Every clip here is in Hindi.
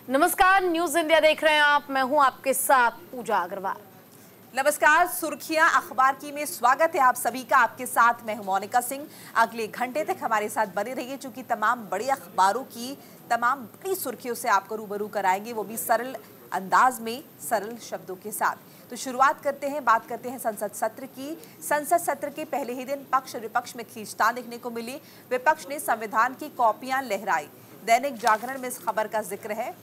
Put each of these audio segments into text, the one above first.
नमस्कार, न्यूज इंडिया देख रहे हैं आप। मैं हूं आपके साथ पूजा अग्रवाल। नमस्कार, सुर्खियां अखबार की में स्वागत है आप सभी का। आपके साथ मैं हूं मोनिका सिंह। अगले घंटे तक हमारे साथ बने रहिए, क्योंकि तमाम बड़े अखबारों की तमाम बड़ी सुर्खियों से आपको रूबरू कराएंगे, वो भी सरल अंदाज में, सरल शब्दों के साथ। तो शुरुआत करते हैं, बात करते हैं संसद सत्र की। संसद सत्र के पहले ही दिन पक्ष और विपक्ष में खींचतान देखने को मिली। विपक्ष ने संविधान की कॉपियां लहराई। दैनिक जागरण में इस खबर का जिक्र है,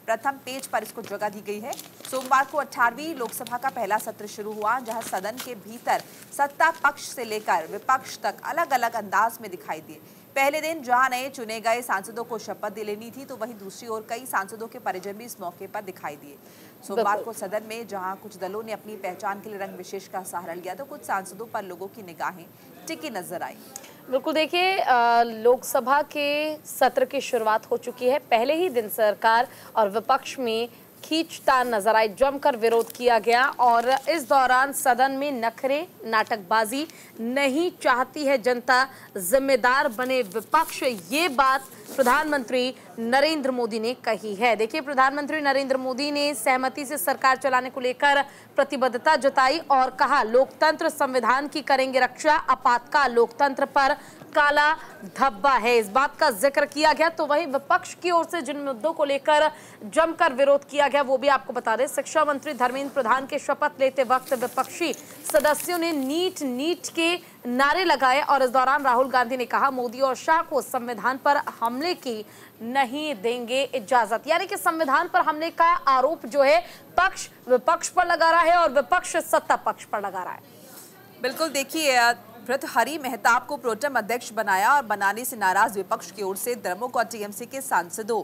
प्रथम पेज पर इसको जगह दी गई है। सोमवार को 18वीं लोकसभा का पहला सत्र शुरू हुआ, जहां सदन के भीतर सत्ता पक्ष से लेकर विपक्ष तक अलग अलग अंदाज में दिखाई दिए। पहले दिन जहां नए चुने गए सांसदों को शपथ दिलानी थी, तो वहीं दूसरी ओर कई सांसदों के परिजन भी इस मौके पर दिखाई दिए। सोमवार को सदन में जहां कुछ दलों ने अपनी पहचान के लिए रंग विशेष का सहारा लिया, तो कुछ सांसदों पर लोगों की निगाहें टिकी नजर आई। बिल्कुल, देखिए, लोकसभा के सत्र की शुरुआत हो चुकी है। पहले ही दिन सरकार और विपक्ष में खींचतान नजर आई, जमकर विरोध किया गया और इस दौरान सदन में नखरे, नाटकबाजी नहीं चाहती है जनता, जिम्मेदार बने विपक्ष, ये बात प्रधानमंत्री नरेंद्र मोदी ने कही है। देखिए, प्रधानमंत्री नरेंद्र मोदी ने सहमति से सरकार चलाने को लेकर प्रतिबद्धता जताई और कहा, लोकतंत्र संविधान की करेंगे रक्षा, आपातकाल लोकतंत्र पर काला धब्बा है, इस बात का जिक्र किया गया। तो वहीं विपक्ष की ओर से जिन मुद्दों को लेकर जमकर विरोध किया गया, वो भी आपको बता दें। शिक्षा मंत्री धर्मेंद्र प्रधान के शपथ लेते वक्त विपक्षी सदस्यों ने नीट नीट के नारे लगाए और इस दौरान राहुल गांधी ने कहा, मोदी और शाह को संविधान पर हमले की नहीं देंगे इजाजत। यानी कि संविधान पर हमले का आरोप जो है पक्ष विपक्ष पर लगा रहा है और विपक्ष सत्ता पक्ष पर लगा रहा है। बिल्कुल, देखिए, भर्तृहरि मेहताब को प्रोटेम अध्यक्ष बनाया और बनाने से नाराज विपक्ष की ओर से द्रमुक और टीएमसी के सांसदों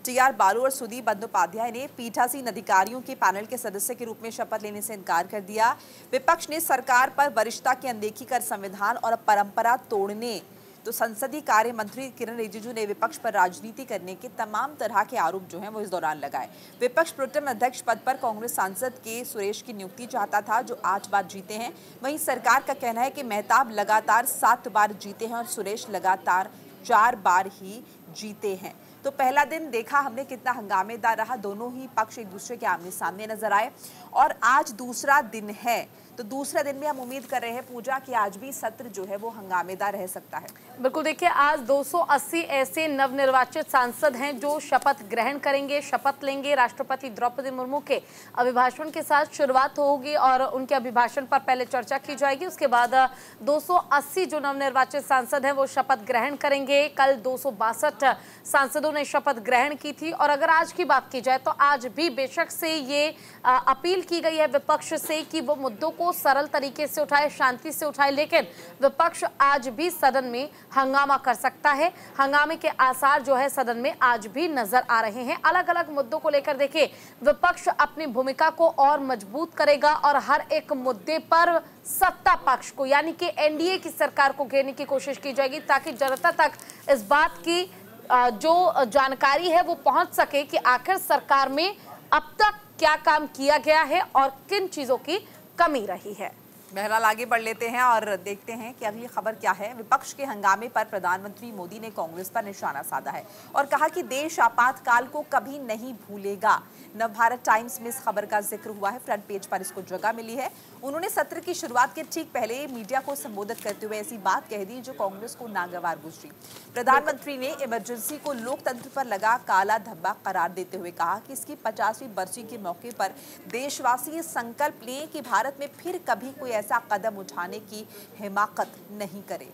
टीआर बालू और सुदीप बंदोपाध्याय ने पीठासीन अधिकारियों के पैनल के सदस्य के रूप में शपथ लेने से इनकार कर दिया। विपक्ष ने सरकार पर वरिष्ठता की अनदेखी कर संविधान और परंपरा तोड़ने, तो संसदीय कार्य मंत्री किरण रिजिजू ने विपक्ष पर राजनीति करने के तमाम तरह के आरोप जो हैं वो इस दौरान लगाए। विपक्ष प्रोटेम अध्यक्ष पद पर कांग्रेस सांसद के सुरेश की नियुक्ति चाहता था, जो 8 बार जीते हैं। वहीं सरकार का कहना है कि मेहताब लगातार 7 बार जीते हैं और सुरेश लगातार 4 बार ही जीते हैं। तो पहला दिन देखा हमने कितना हंगामेदार रहा, दोनों ही पक्ष एक दूसरे के आमने सामने नजर आए। और आज दूसरा दिन है, तो दूसरा दिन में हम उम्मीद कर रहे हैं पूजा कि आज भी सत्र जो है वो हंगामेदार रह सकता है। बिल्कुल, देखिए, आज 280 ऐसे नवनिर्वाचित सांसद हैं जो शपथ ग्रहण करेंगे, शपथ लेंगे। राष्ट्रपति द्रौपदी मुर्मू के अभिभाषण के साथ शुरुआत होगी और उनके अभिभाषण पर पहले चर्चा की जाएगी। उसके बाद 280 जो नवनिर्वाचित सांसद हैं वो शपथ ग्रहण करेंगे। कल 262 सांसदों ने शपथ ग्रहण की थी और अगर आज की बात की जाए तो आज भी बेशक से ये अपील की गई है विपक्ष से कि वो मुद्दों को सरल तरीके से उठाए, शांति से उठाए, लेकिन विपक्ष आज भी सदन में हंगामा कर सकता है। हंगामे के आसार जो है सदन में आज भी नजर आ रहे हैं। अलग अलग मुद्दों को लेकर देखिए, विपक्ष अपनी भूमिका को और मजबूत करेगा और हर एक मुद्दे पर सत्ता पक्ष को, यानी कि एनडीए की सरकार को घेरने की कोशिश की जाएगी, ताकि जनता तक इस बात की जो जानकारी है वो पहुंच सके कि आखिर सरकार में अब तक क्या काम किया गया है और किन चीजों की कमी रही है। बहरहाल आगे बढ़ लेते हैं और देखते हैं कि अगली खबर क्या है। विपक्ष के हंगामे पर प्रधानमंत्री मोदी ने कांग्रेस पर निशाना साधा है और कहा कि देश आपातकाल को कभी नहीं भूलेगा। नवभारत टाइम्स में इस खबर का जिक्र हुआ है, फ्रंट पेज पर इसको जगह मिली है। उन्होंने सत्र की शुरुआत के ठीक पहले मीडिया को संबोधित करते हुए ऐसी बात कह दी जो कांग्रेस को नागवार गुजरी। प्रधानमंत्री ने इमरजेंसी को लोकतंत्र पर लगा काला धब्बा करार देते हुए कहा कि इसकी 50वीं बरसी के मौके पर देशवासी संकल्प लें कि भारत में फिर कभी कोई ऐसा कदम उठाने की हिमाकत नहीं करे।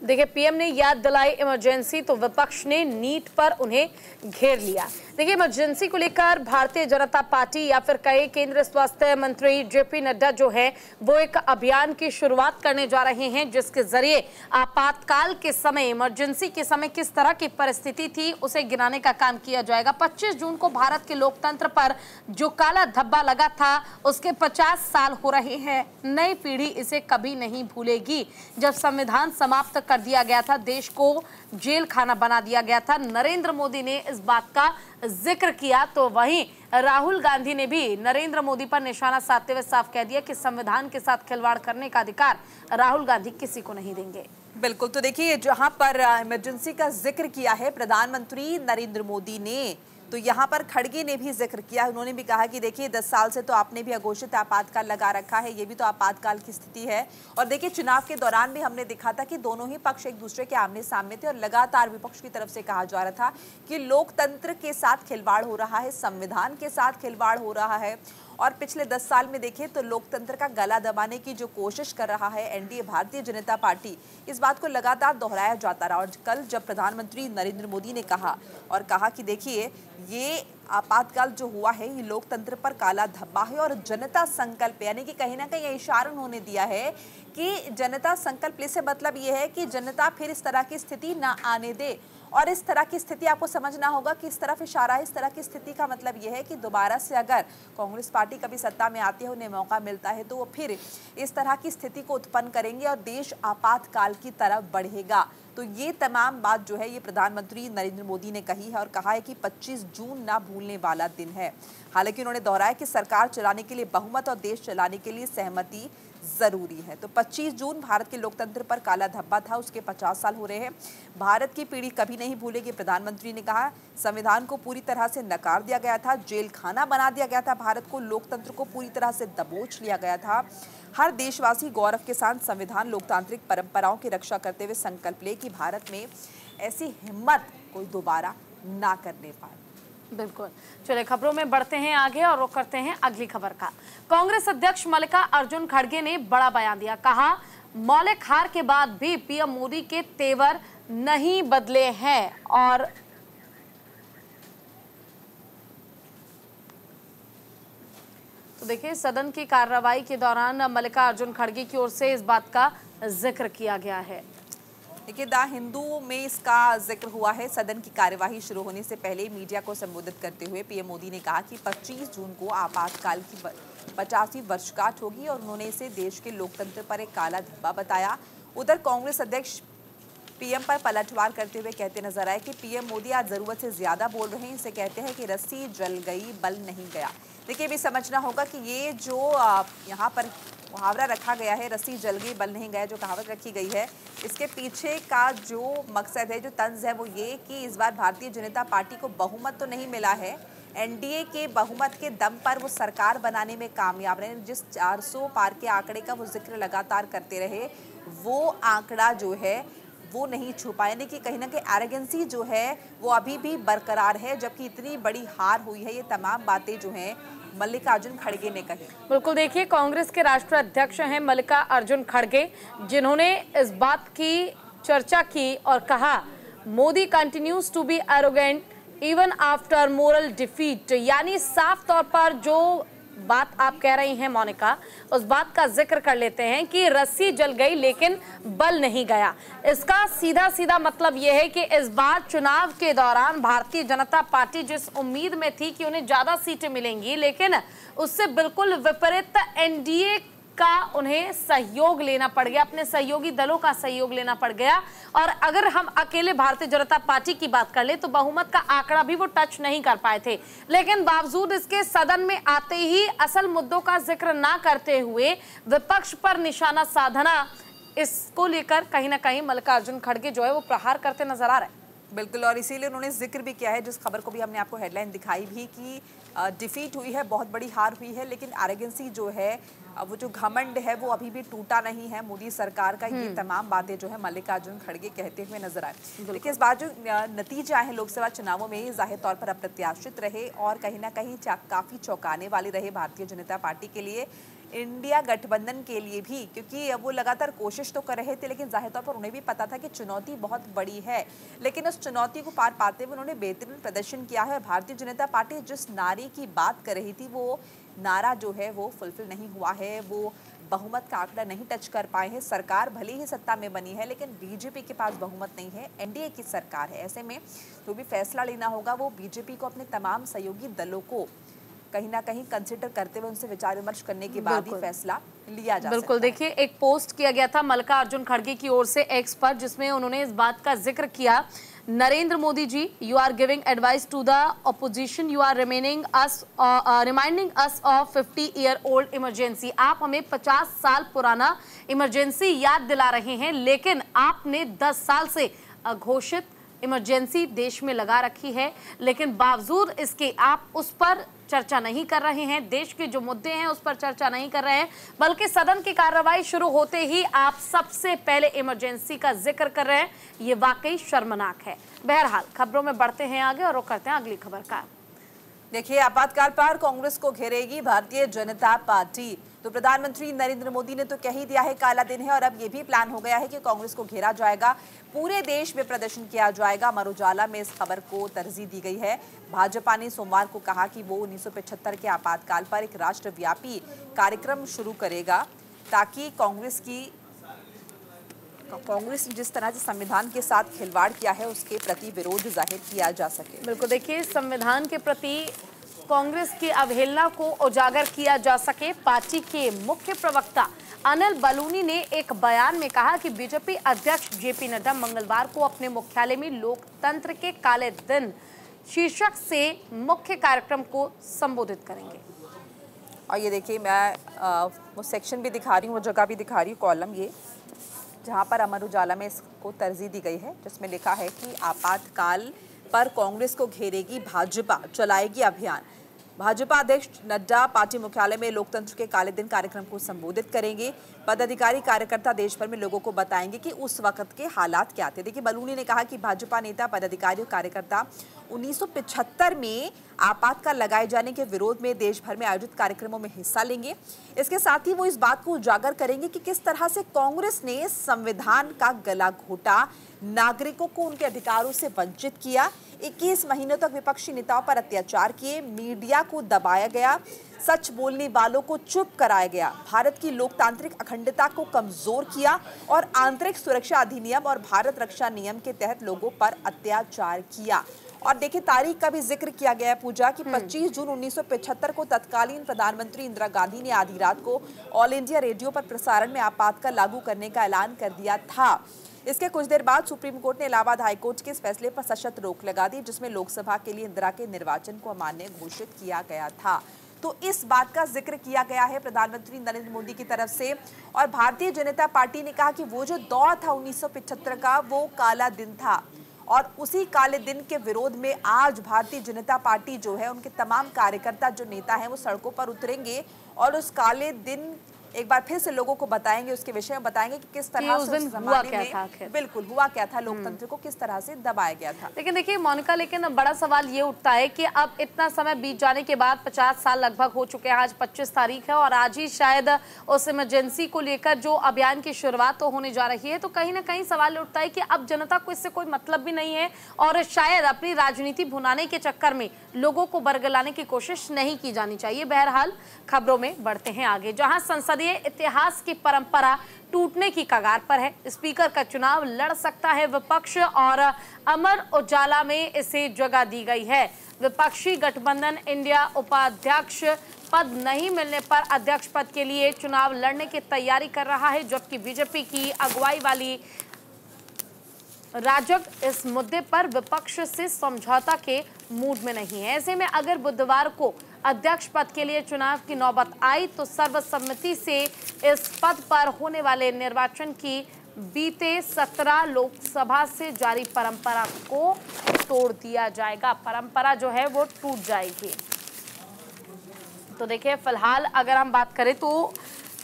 देखिए, पीएम ने याद दिलाई इमरजेंसी, तो विपक्ष ने नीट पर उन्हें घेर लिया। देखिए, इमरजेंसी को लेकर भारतीय जनता पार्टी या फिर कई केंद्रीय स्वास्थ्य मंत्री जेपी नड्डा जो है वो एक अभियान की शुरुआत करने जा रहे हैं, जिसके जरिए आपातकाल के समय, इमरजेंसी के समय किस तरह की परिस्थिति थी उसे गिनाने का काम किया जाएगा। 25 जून को भारत के लोकतंत्र पर जो काला धब्बा लगा था उसके 50 साल हो रहे हैं। नई पीढ़ी इसे कभी नहीं भूलेगी। जब संविधान समाप्त कर दिया गया था, देश को जेल खाना बना दिया गया था, नरेंद्र मोदी ने इस बात का जिक्र किया, तो वहीं राहुल गांधी ने भी नरेंद्र मोदी पर निशाना साधते हुए साफ कह दिया कि संविधान के साथ खिलवाड़ करने का अधिकार राहुल गांधी किसी को नहीं देंगे। बिल्कुल, तो देखिए, जहां पर इमरजेंसी का जिक्र किया है प्रधानमंत्री नरेंद्र मोदी ने, तो यहाँ पर खड़गे ने भी जिक्र किया, उन्होंने भी कहा कि देखिए 10 साल से तो आपने भी अघोषित आपातकाल लगा रखा है, ये भी तो आपातकाल की स्थिति है। और देखिए चुनाव के दौरान भी हमने देखा था कि दोनों ही पक्ष एक दूसरे के आमने सामने थे और लगातार विपक्ष की तरफ से कहा जा रहा था कि लोकतंत्र के साथ खिलवाड़ हो रहा है, संविधान के साथ खिलवाड़ हो रहा है। और पिछले 10 साल में देखें तो लोकतंत्र का गला दबाने की जो कोशिश कर रहा है एनडीए भारतीय जनता पार्टी, इस बात को लगातार दोहराया जाता रहा। और कल जब प्रधानमंत्री नरेंद्र मोदी ने कहा कि देखिए ये आपातकाल जो हुआ है ये लोकतंत्र पर काला धब्बा है और जनता संकल्प, यानी कि कहीं ना कहीं इशारा उन्होंने दिया है कि जनता संकल्प से मतलब ये है कि जनता फिर इस तरह की स्थिति ना आने दे। और इस तरह की स्थिति आपको समझना होगा कि इस तरफ इशारा है। इस तरह की स्थिति का मतलब यह है कि दोबारा से अगर कांग्रेस पार्टी कभी सत्ता में आती है, उन्हें मौका मिलता है, तो वो फिर इस तरह की स्थिति को उत्पन्न करेंगे और देश आपातकाल की तरफ बढ़ेगा। तो ये तमाम बात जो है ये प्रधानमंत्री नरेंद्र मोदी ने कही है और कहा है कि 25 जून ना भूलने वाला दिन है। हालांकि उन्होंने दोहराया कि सरकार चलाने के लिए बहुमत और देश चलाने के लिए सहमति जरूरी है। तो 25 जून भारत के लोकतंत्र पर काला धब्बा था, उसके 50 साल हो रहे हैं। भारत की पीढ़ी कभी नहीं भूलेगी, प्रधानमंत्री ने कहा। संविधान को पूरी तरह से नकार दिया गया था, जेल खाना बना दिया गया था भारत को, लोकतंत्र को पूरी तरह से दबोच लिया गया था। हर देशवासी गौरव के साथ संविधान लोकतांत्रिक परंपराओं की रक्षा करते हुए संकल्प ले कि भारत में ऐसी हिम्मत कोई दोबारा ना करने पाए। बिल्कुल, चलिए खबरों में बढ़ते हैं आगे और रुख करते हैं अगली खबर का। कांग्रेस अध्यक्ष मल्लिकार्जुन खड़गे ने बड़ा बयान दिया, कहा मौलिक हार के बाद भी पीएम मोदी के तेवर नहीं बदले हैं। और तो देखिए सदन की कार्रवाई के दौरान मल्लिकार्जुन खड़गे की ओर से इस बात का जिक्र किया गया है। देखिए द हिंदू में इसका जिक्र हुआ है। सदन की कार्यवाही शुरू होने से पहले मीडिया को संबोधित करते हुए पीएम मोदी ने कहा कि 25 जून को आपातकाल की 50वीं वर्षगांठ होगी और उन्होंने इसे देश के लोकतंत्र पर एक काला धब्बा बताया। उधर कांग्रेस अध्यक्ष पीएम पर पलटवार करते हुए कहते नजर आए कि पीएम मोदी आज जरूरत से ज्यादा बोल रहे हैं। इसे कहते हैं कि रस्सी जल गई बल नहीं गया। देखिए भी समझना होगा कि ये जो यहाँ पर मुहावरा रखा गया है, रस्सी जल गई बल नहीं गया, जो कहावत रखी गई है, इसके पीछे का जो मकसद है, जो तंज है, वो ये कि इस बार भारतीय जनता पार्टी को बहुमत तो नहीं मिला है, एनडीए के बहुमत के दम पर वो सरकार बनाने में कामयाब रहे। जिस 400 पार के आंकड़े का वो जिक्र लगातार करते रहे, वो आंकड़ा जो है वो नहीं छू पाए, यानी कि कहीं ना कहीं एरोगेंसी जो है वो अभी भी बरकरार है, जबकि इतनी बड़ी हार हुई है। ये तमाम बातें जो हैं मल्लिकार्जुन खड़गे ने कही। बिल्कुल, देखिए कांग्रेस के राष्ट्रीय अध्यक्ष हैं मल्लिकार्जुन खड़गे, जिन्होंने इस बात की चर्चा की और कहा Modi continues to be arrogant even after moral defeat. यानी साफ तौर पर जो बात आप कह रही हैं मोनिका, उस बात का जिक्र कर लेते हैं कि रस्सी जल गई लेकिन बल नहीं गया। इसका सीधा सीधा मतलब यह है कि इस बार चुनाव के दौरान भारतीय जनता पार्टी जिस उम्मीद में थी कि उन्हें ज्यादा सीटें मिलेंगी, लेकिन उससे बिल्कुल विपरीत एनडीए का उन्हें सहयोग लेना पड़ गया, अपने सहयोगी दलों का सहयोग लेना पड़ गया। और अगर हम अकेले भारतीय जनता पार्टी की बात कर ले तो बहुमत का आंकड़ा भी वो टच नहीं कर पाए थे। लेकिन बावजूद इसके सदन में आते ही असल मुद्दों का जिक्र ना करते हुए विपक्ष पर निशाना साधना, इसको लेकर कहीं ना कहीं मल्लिकार्जुन खड़गे जो है वो प्रहार करते नजर आ रहे हैं। बिल्कुल, और इसीलिए उन्होंने जिक्र भी किया है, जिस खबर को भी हमने आपको हेडलाइन दिखाई भी, कि डिफीट हुई है, बहुत बड़ी हार हुई है, लेकिन एरोगेंसी जो है, वो जो घमंड है वो अभी भी टूटा नहीं है मोदी सरकार का। ये तमाम बातें जो है मल्लिकार्जुन खड़गे कहते हुए नजर आए। लेकिन इस बार जो नतीजा है लोकसभा चुनावों में जाहिर तौर पर अप्रत्याशित रहे और कहीं ना कहीं काफी चौंकाने वाले रहे भारतीय जनता पार्टी के लिए, इंडिया गठबंधन के लिए भी, क्योंकि वो लगातार कोशिश तो कर रहे थे, लेकिन जाहिर तौर पर उन्हें भी पता था कि चुनौती बहुत बड़ी है। लेकिन उस चुनौती को पार पाते हुए उन्होंने बेहतरीन प्रदर्शन किया है। और भारतीय जनता पार्टी जिस नारे की बात कर रही थी, वो नारा जो है वो फुलफिल नहीं हुआ है। वो बहुमत का आंकड़ा नहीं टच कर पाए हैं। सरकार भले ही सत्ता में बनी है, लेकिन बीजेपी के पास बहुमत नहीं है, एनडीए की सरकार है। ऐसे में जो भी फैसला लेना होगा वो बीजेपी को अपने तमाम सहयोगी दलों को कहीं ना कहीं कंसिडर करते हुए उनसे विचार विमर्श करने के बाद ही फैसला लिया जा बिल्कुल, देखिए एक पोस्ट किया गया था मल्लिकार्जुन खड़गे की ओर से एक्स पर, जिसमें उन्होंने इस बात का जिक्र किया, Narendra Modi ji, you are giving advice to the opposition, you are reminding us of 50-year-old emergency. आप हमें 50 साल पुराना इमरजेंसी याद दिला रहे हैं, लेकिन आपने 10 साल से घोषित इमरजेंसी देश में लगा रखी है, लेकिन बावजूद इसके आप उस पर चर्चा नहीं कर रहे हैं, देश के जो मुद्दे हैं उस पर चर्चा नहीं कर रहे हैं, बल्कि सदन की कार्रवाई शुरू होते ही आप सबसे पहले इमरजेंसी का जिक्र कर रहे हैं। ये वाकई शर्मनाक है। बहरहाल खबरों में बढ़ते हैं आगे और रुख करते हैं अगली खबर का। देखिए, आपातकाल पर कांग्रेस को घेरेगी भारतीय जनता पार्टी। तो प्रधानमंत्री नरेंद्र मोदी ने तो कह ही दिया है काला दिन है, और अब ये भी प्लान हो गया है कि कांग्रेस को घेरा जाएगा, पूरे देश में प्रदर्शन किया जाएगा। अमर उजाला में इस खबर को तरजीह दी गई है। भाजपा ने सोमवार को कहा कि वो 1975 के आपातकाल पर एक राष्ट्रव्यापी कार्यक्रम शुरू करेगा, ताकि कांग्रेस ने जिस तरह से संविधान के साथ खिलवाड़ किया है उसके प्रति विरोध जाहिर किया जा सके। बिल्कुल, देखिए, संविधान के प्रति कांग्रेस की अवहेलना को उजागर किया जा सके। पार्टी के मुख्य प्रवक्ता अनिल बलूनी ने एक बयान में कहा कि बीजेपी अध्यक्ष जेपी नड्डा मंगलवार को अपने मुख्यालय में लोकतंत्र के काले दिन शीर्षक से मुख्य कार्यक्रम को संबोधित करेंगे। और ये देखिए, मैं वो सेक्शन भी दिखा रही हूँ, वो जगह भी दिखा रही हूँ, कॉलम ये जहाँ पर अमर उजाला में इसको तरजीह दी गई है, जिसमें लिखा है कि आपातकाल पर कांग्रेस को घेरेगी भाजपा, चलाएगी अभियान। भाजपा अध्यक्ष नड्डा पार्टी मुख्यालय में लोकतंत्र के काले दिन कार्यक्रम को संबोधित करेंगे। पदाधिकारी कार्यकर्ता देश भर में लोगों को बताएंगे कि उस वक्त के हालात क्या थे। देखिए, बलूनी ने कहा कि भाजपा नेता, पदाधिकारी और कार्यकर्ता 1975 में आपातकाल लगाए जाने के विरोध में देश भर में आयोजित कार्यक्रमों में हिस्सा लेंगे। इसके साथ ही वो इस बात को उजागर करेंगे कि किस तरह से कांग्रेस ने संविधान का गला घोटा, नागरिकों को उनके अधिकारों से वंचित किया, 21 महीनों तक विपक्षी नेताओं पर अत्याचार किए, मीडिया को दबाया गया, सच बोलने वालों को चुप कराया गया, भारत की लोकतांत्रिक अखंडता को कमजोर किया और आंतरिक सुरक्षा अधिनियम और भारत रक्षा नियम के तहत लोगों पर अत्याचार किया। और देखिए, तारीख का भी जिक्र किया गया है पूजा की 25 जून 1975 को तत्कालीन प्रधानमंत्री इंदिरा गांधी ने आधी रात को ऑल इंडिया रेडियो पर प्रसारण में आपातकाल लागू करने का ऐलान कर दिया था। इसके कुछ देर बाद सुप्रीम कोर्ट ने इलाहाबाद हाईकोर्ट के इस फैसले पर सशर्त रोक लगा दी, जिसमें लोकसभा के लिए इंदिरा के निर्वाचन को अमान्य घोषित किया गया था। तो इस बात का जिक्र किया गया है प्रधानमंत्री नरेंद्र मोदी की तरफ से। और भारतीय जनता पार्टी ने कहा कि वो जो दौर था 1975 का, वो काला दिन था, और उसी काले दिन के विरोध में आज भारतीय जनता पार्टी जो है, उनके तमाम कार्यकर्ता, जो नेता हैं, वो सड़कों पर उतरेंगे और उस काले दिन एक बार फिर से लोगों को बताएंगे, उसके विषय में बताएंगे कि किस तरह से उस ज़माने में बिल्कुल हुआ क्या था, लोकतंत्र को किस तरह से दबाया गया था। लेकिन देखिए मोनिका, लेकिन बड़ा सवाल ये उठता है कि अब इतना समय बीत जाने के बाद 50 साल लगभग हो चुके हैं, आज 25 तारीख है और आज ही शायद उस इमरजेंसी को लेकर जो अभियान की शुरुआत तो होने जा रही है, तो कहीं ना कहीं सवाल उठता है कि अब जनता को इससे कोई मतलब भी नहीं है और शायद अपनी राजनीति भुनाने के चक्कर में लोगों को बरगलाने की कोशिश नहीं की जानी चाहिए। बहरहाल खबरों में बढ़ते हैं आगे, जहां संसदीय इतिहास की परंपरा टूटने की कगार पर है। स्पीकर का चुनाव लड़ सकता है विपक्ष और अमर उजाला में इसे जगह दी गई है। विपक्षी गठबंधन इंडिया उपाध्यक्ष पद नहीं मिलने पर अध्यक्ष पद के लिए चुनाव लड़ने की तैयारी कर रहा है, जबकि बीजेपी की अगुवाई वाली राजग इस मुद्दे पर विपक्ष से समझौता के मूड में नहीं है। ऐसे में अगर बुधवार को अध्यक्ष पद के लिए चुनाव की नौबत आई तो सर्वसम्मति से इस पद पर होने वाले निर्वाचन की बीते 17 लोकसभा से जारी परंपरा को तोड़ दिया जाएगा। परंपरा जो है वो टूट जाएगी। तो देखिए, फिलहाल अगर हम बात करें तो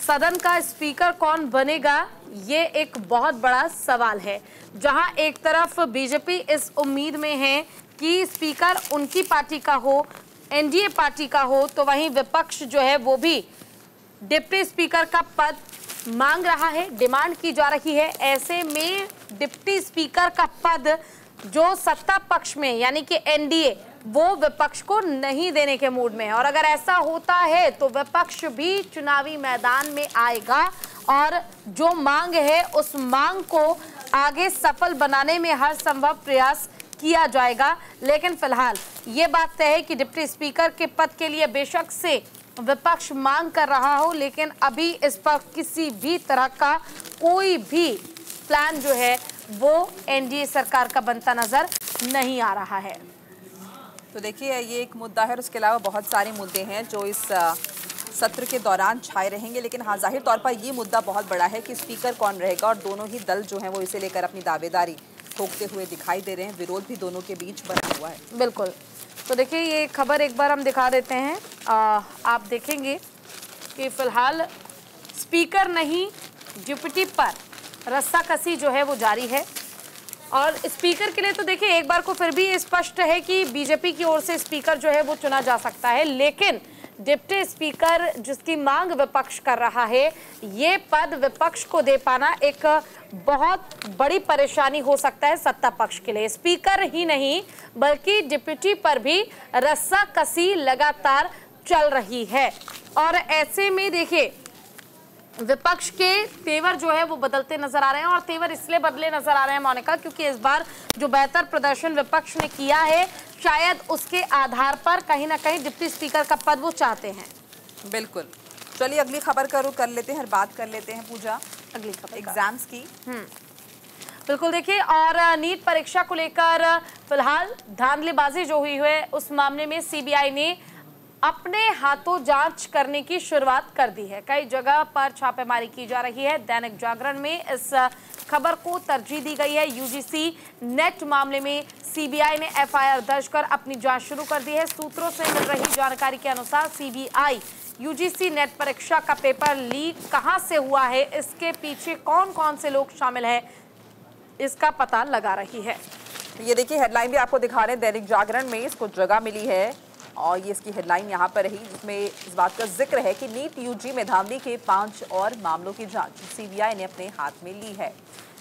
सदन का स्पीकर कौन बनेगा, ये एक बहुत बड़ा सवाल है। जहां एक तरफ बीजेपी इस उम्मीद में है कि स्पीकर उनकी पार्टी का हो, एनडीए पार्टी का हो, तो वहीं विपक्ष जो है वो भी डिप्टी स्पीकर का पद मांग रहा है, डिमांड की जा रही है। ऐसे में डिप्टी स्पीकर का पद जो सत्ता पक्ष में यानी कि एनडीए, वो विपक्ष को नहीं देने के मूड में है। और अगर ऐसा होता है तो विपक्ष भी चुनावी मैदान में आएगा और जो मांग है उस मांग को आगे सफल बनाने में हर संभव प्रयास किया जाएगा। लेकिन फिलहाल ये बात तय है कि डिप्टी स्पीकर के पद के लिए बेशक से विपक्ष मांग कर रहा हो, लेकिन अभी इस पर किसी भी तरह का कोई भी प्लान जो है वो एनडीए सरकार का बनता नजर नहीं आ रहा है। तो देखिए, ये एक मुद्दा है और उसके अलावा बहुत सारे मुद्दे हैं जो इस सत्र के दौरान छाए रहेंगे। लेकिन हाँ, जाहिर तौर पर ये मुद्दा बहुत बड़ा है कि स्पीकर कौन रहेगा और दोनों ही दल जो हैं वो इसे लेकर अपनी दावेदारी ठोकते हुए दिखाई दे रहे हैं। विरोध भी दोनों के बीच बना हुआ है। बिल्कुल। तो देखिए ये खबर एक बार हम दिखा देते हैं। आप देखेंगे कि फिलहाल स्पीकर नहीं, डिप्टी पर रस्साकसी जो है वो जारी है। और स्पीकर के लिए तो देखिए एक बार को फिर भी स्पष्ट है कि बीजेपी की ओर से स्पीकर जो है वो चुना जा सकता है, लेकिन डिप्टी स्पीकर जिसकी मांग विपक्ष कर रहा है, ये पद विपक्ष को दे पाना एक बहुत बड़ी परेशानी हो सकता है सत्ता पक्ष के लिए। स्पीकर ही नहीं बल्कि डिप्टी पर भी रस्साकसी लगातार चल रही है। और ऐसे में देखिए विपक्ष के तेवर जो है वो बदलते नजर आ रहे हैं। और तेवर इसलिए बदले नजर आ रहे हैं मोनिका, क्योंकि इस बार जो बेहतर प्रदर्शन विपक्ष ने किया है, शायद उसके आधार पर कहीं ना कहीं डिप्टी स्पीकर का पद वो चाहते हैं। बिल्कुल। चलिए अगली खबर कर लेते हैं, बात कर लेते हैं पूजा अगली खबर एग्जाम्स की। बिल्कुल देखिए, और नीट परीक्षा को लेकर फिलहाल धांधलीबाजी जो हुई है उस मामले में सीबीआई ने अपने हाथों जांच करने की शुरुआत कर दी है। कई जगह पर छापेमारी की जा रही है। दैनिक जागरण में इस खबर को तरजीह दी गई है। यूजीसी नेट मामले में सीबीआई ने एफआईआर दर्ज कर अपनी जांच शुरू कर दी है। सूत्रों से मिल रही जानकारी के अनुसार सीबीआई यूजीसी नेट परीक्षा का पेपर लीक कहां से हुआ है, इसके पीछे कौन कौन से लोग शामिल हैं, इसका पता लगा रही है। ये देखिए हेडलाइन भी आपको दिखा रहे हैं, दैनिक जागरण में इसको जगह मिली है और ये इसकी हेडलाइन यहाँ पर रही, जिसमें इस बात का जिक्र है कि नीट यूजी में धांधली के 5 और मामलों की जांच सीबीआई ने अपने हाथ में ली है।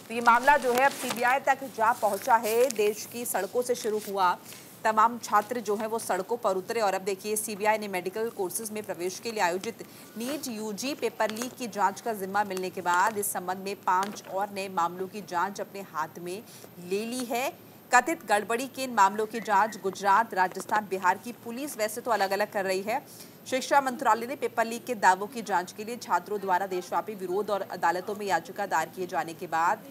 तो ये मामला जो है अब सीबीआई तक जा पहुंचा है। देश की सड़कों से शुरू हुआ, तमाम छात्र जो हैं वो सड़कों पर उतरे और अब देखिए सीबीआई ने मेडिकल कोर्सेज में प्रवेश के लिए आयोजित नीट यूजी पेपर लीक की जांच का जिम्मा मिलने के बाद इस संबंध में 5 और नए मामलों की जांच अपने हाथ में ले ली है। कथित गड़बड़ी के इन मामलों की जांच गुजरात, राजस्थान, बिहार की पुलिस वैसे तो अलग अलग कर रही है। शिक्षा मंत्रालय ने पेपर लीक के दावों की जांच के लिए छात्रों द्वारा देशव्यापी विरोध और अदालतों में याचिका दायर किए जाने के बाद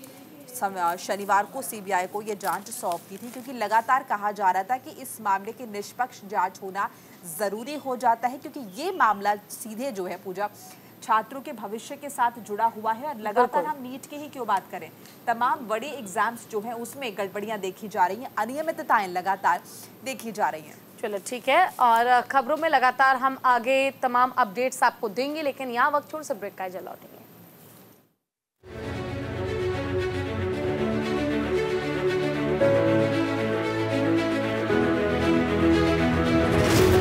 शनिवार को सीबीआई को यह जांच सौंप दी थी, क्योंकि लगातार कहा जा रहा था कि इस मामले की निष्पक्ष जांच होना जरूरी हो जाता है, क्योंकि ये मामला सीधे जो है पूजा छात्रों के भविष्य के साथ जुड़ा हुआ है। और लगातार हम नीट की ही क्यों बात करें, तमाम बड़ी एग्जाम्स जो हैं उसमें गड़बड़ियां देखी जा रही हैं, अनियमितताएं लगातार देखी जा रही हैं। चलो ठीक है, और खबरों में लगातार हम आगे तमाम अपडेट्स आपको देंगे, लेकिन यहाँ वक्त छोड़ से ब्रेक का इजाज़त लौटेंगे।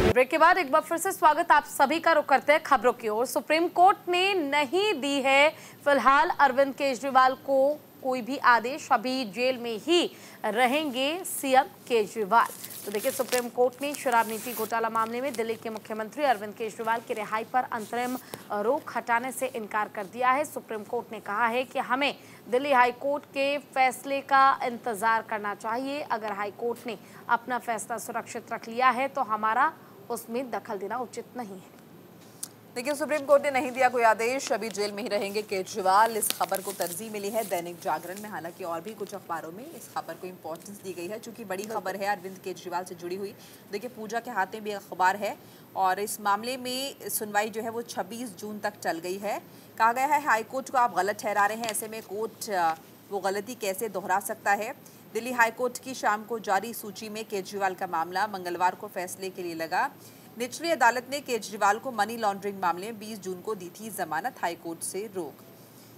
ब्रेक के बाद एक बार फिर से स्वागत आप सभी का। रुख करते हैं खबरों की ओर। सुप्रीम कोर्ट ने नहीं दी है फिलहाल अरविंद केजरीवाल को कोई भी आदेश, अभी जेल में ही रहेंगे सीएम केजरीवाल। तो देखिए सुप्रीम कोर्ट ने शराब नीति घोटाला मामले में दिल्ली के मुख्यमंत्री अरविंद केजरीवाल की रिहाई पर अंतरिम रोक हटाने से इनकार कर दिया है। सुप्रीम कोर्ट ने कहा है कि हमें दिल्ली हाई कोर्ट के फैसले का इंतजार करना चाहिए। अगर हाई कोर्ट ने अपना फैसला सुरक्षित रख लिया है तो हमारा उसमें दखल देना उचित नहीं है। देखिए सुप्रीम कोर्ट ने नहीं दिया कोई आदेश, अभी जेल में ही रहेंगे केजरीवाल। इस खबर को तरजीह मिली है दैनिक जागरण में, हालांकि और भी कुछ अखबारों में इस खबर को इंपॉर्टेंस दी गई है, चूंकि बड़ी खबर है अरविंद केजरीवाल से जुड़ी हुई। देखिए पूजा के हाथ में भी अखबार है और इस मामले में सुनवाई जो है वो 26 जून तक चल गई है। कहा गया है हाईकोर्ट को आप गलत ठहरा रहे हैं, ऐसे में कोर्ट वो गलती कैसे दोहरा सकता है। दिल्ली हाईकोर्ट की शाम को जारी सूची में केजरीवाल का मामला मंगलवार को फैसले के लिए लगा। निचली अदालत ने केजरीवाल को मनी लॉन्ड्रिंग मामले में 20 जून को दी थी जमानत, हाईकोर्ट से रोक।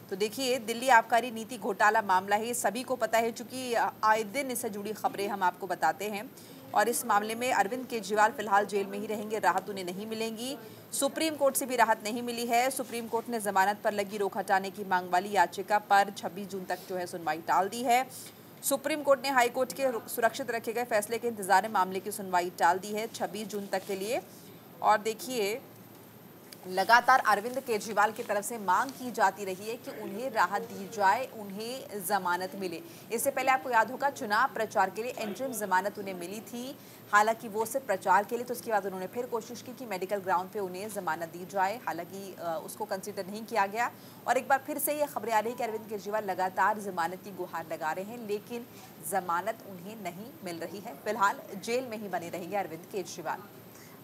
तो देखिए दिल्ली आबकारी नीति घोटाला मामला है, सभी को पता है, चूंकि आए दिन इससे जुड़ी खबरें हम आपको बताते हैं। और इस मामले में अरविंद केजरीवाल फिलहाल जेल में ही रहेंगे, राहत उन्हें नहीं मिलेंगी। सुप्रीम कोर्ट से भी राहत नहीं मिली है। सुप्रीम कोर्ट ने जमानत पर लगी रोक हटाने की मांग वाली याचिका पर 26 जून तक जो है सुनवाई टाल दी है। सुप्रीम कोर्ट ने हाई कोर्ट के सुरक्षित रखे गए फैसले के इंतजार में मामले की सुनवाई टाल दी है 26 जून तक के लिए। और देखिए लगातार अरविंद केजरीवाल की तरफ से मांग की जाती रही है कि उन्हें राहत दी जाए, उन्हें जमानत मिले। इससे पहले आपको याद होगा चुनाव प्रचार के लिए एंट्रीम जमानत उन्हें मिली थी, हालांकि वो सिर्फ प्रचार के लिए, तो उसके बाद उन्होंने फिर कोशिश की कि मेडिकल ग्राउंड पे उन्हें जमानत दी जाए, हालांकि उसको कंसीडर नहीं किया गया। और एक बार फिर से ये खबरें आ रही है कि अरविंद केजरीवाल लगातार जमानत की गुहार लगा रहे हैं, लेकिन जमानत उन्हें नहीं मिल रही है। फिलहाल जेल में ही बने रहेंगे अरविंद केजरीवाल।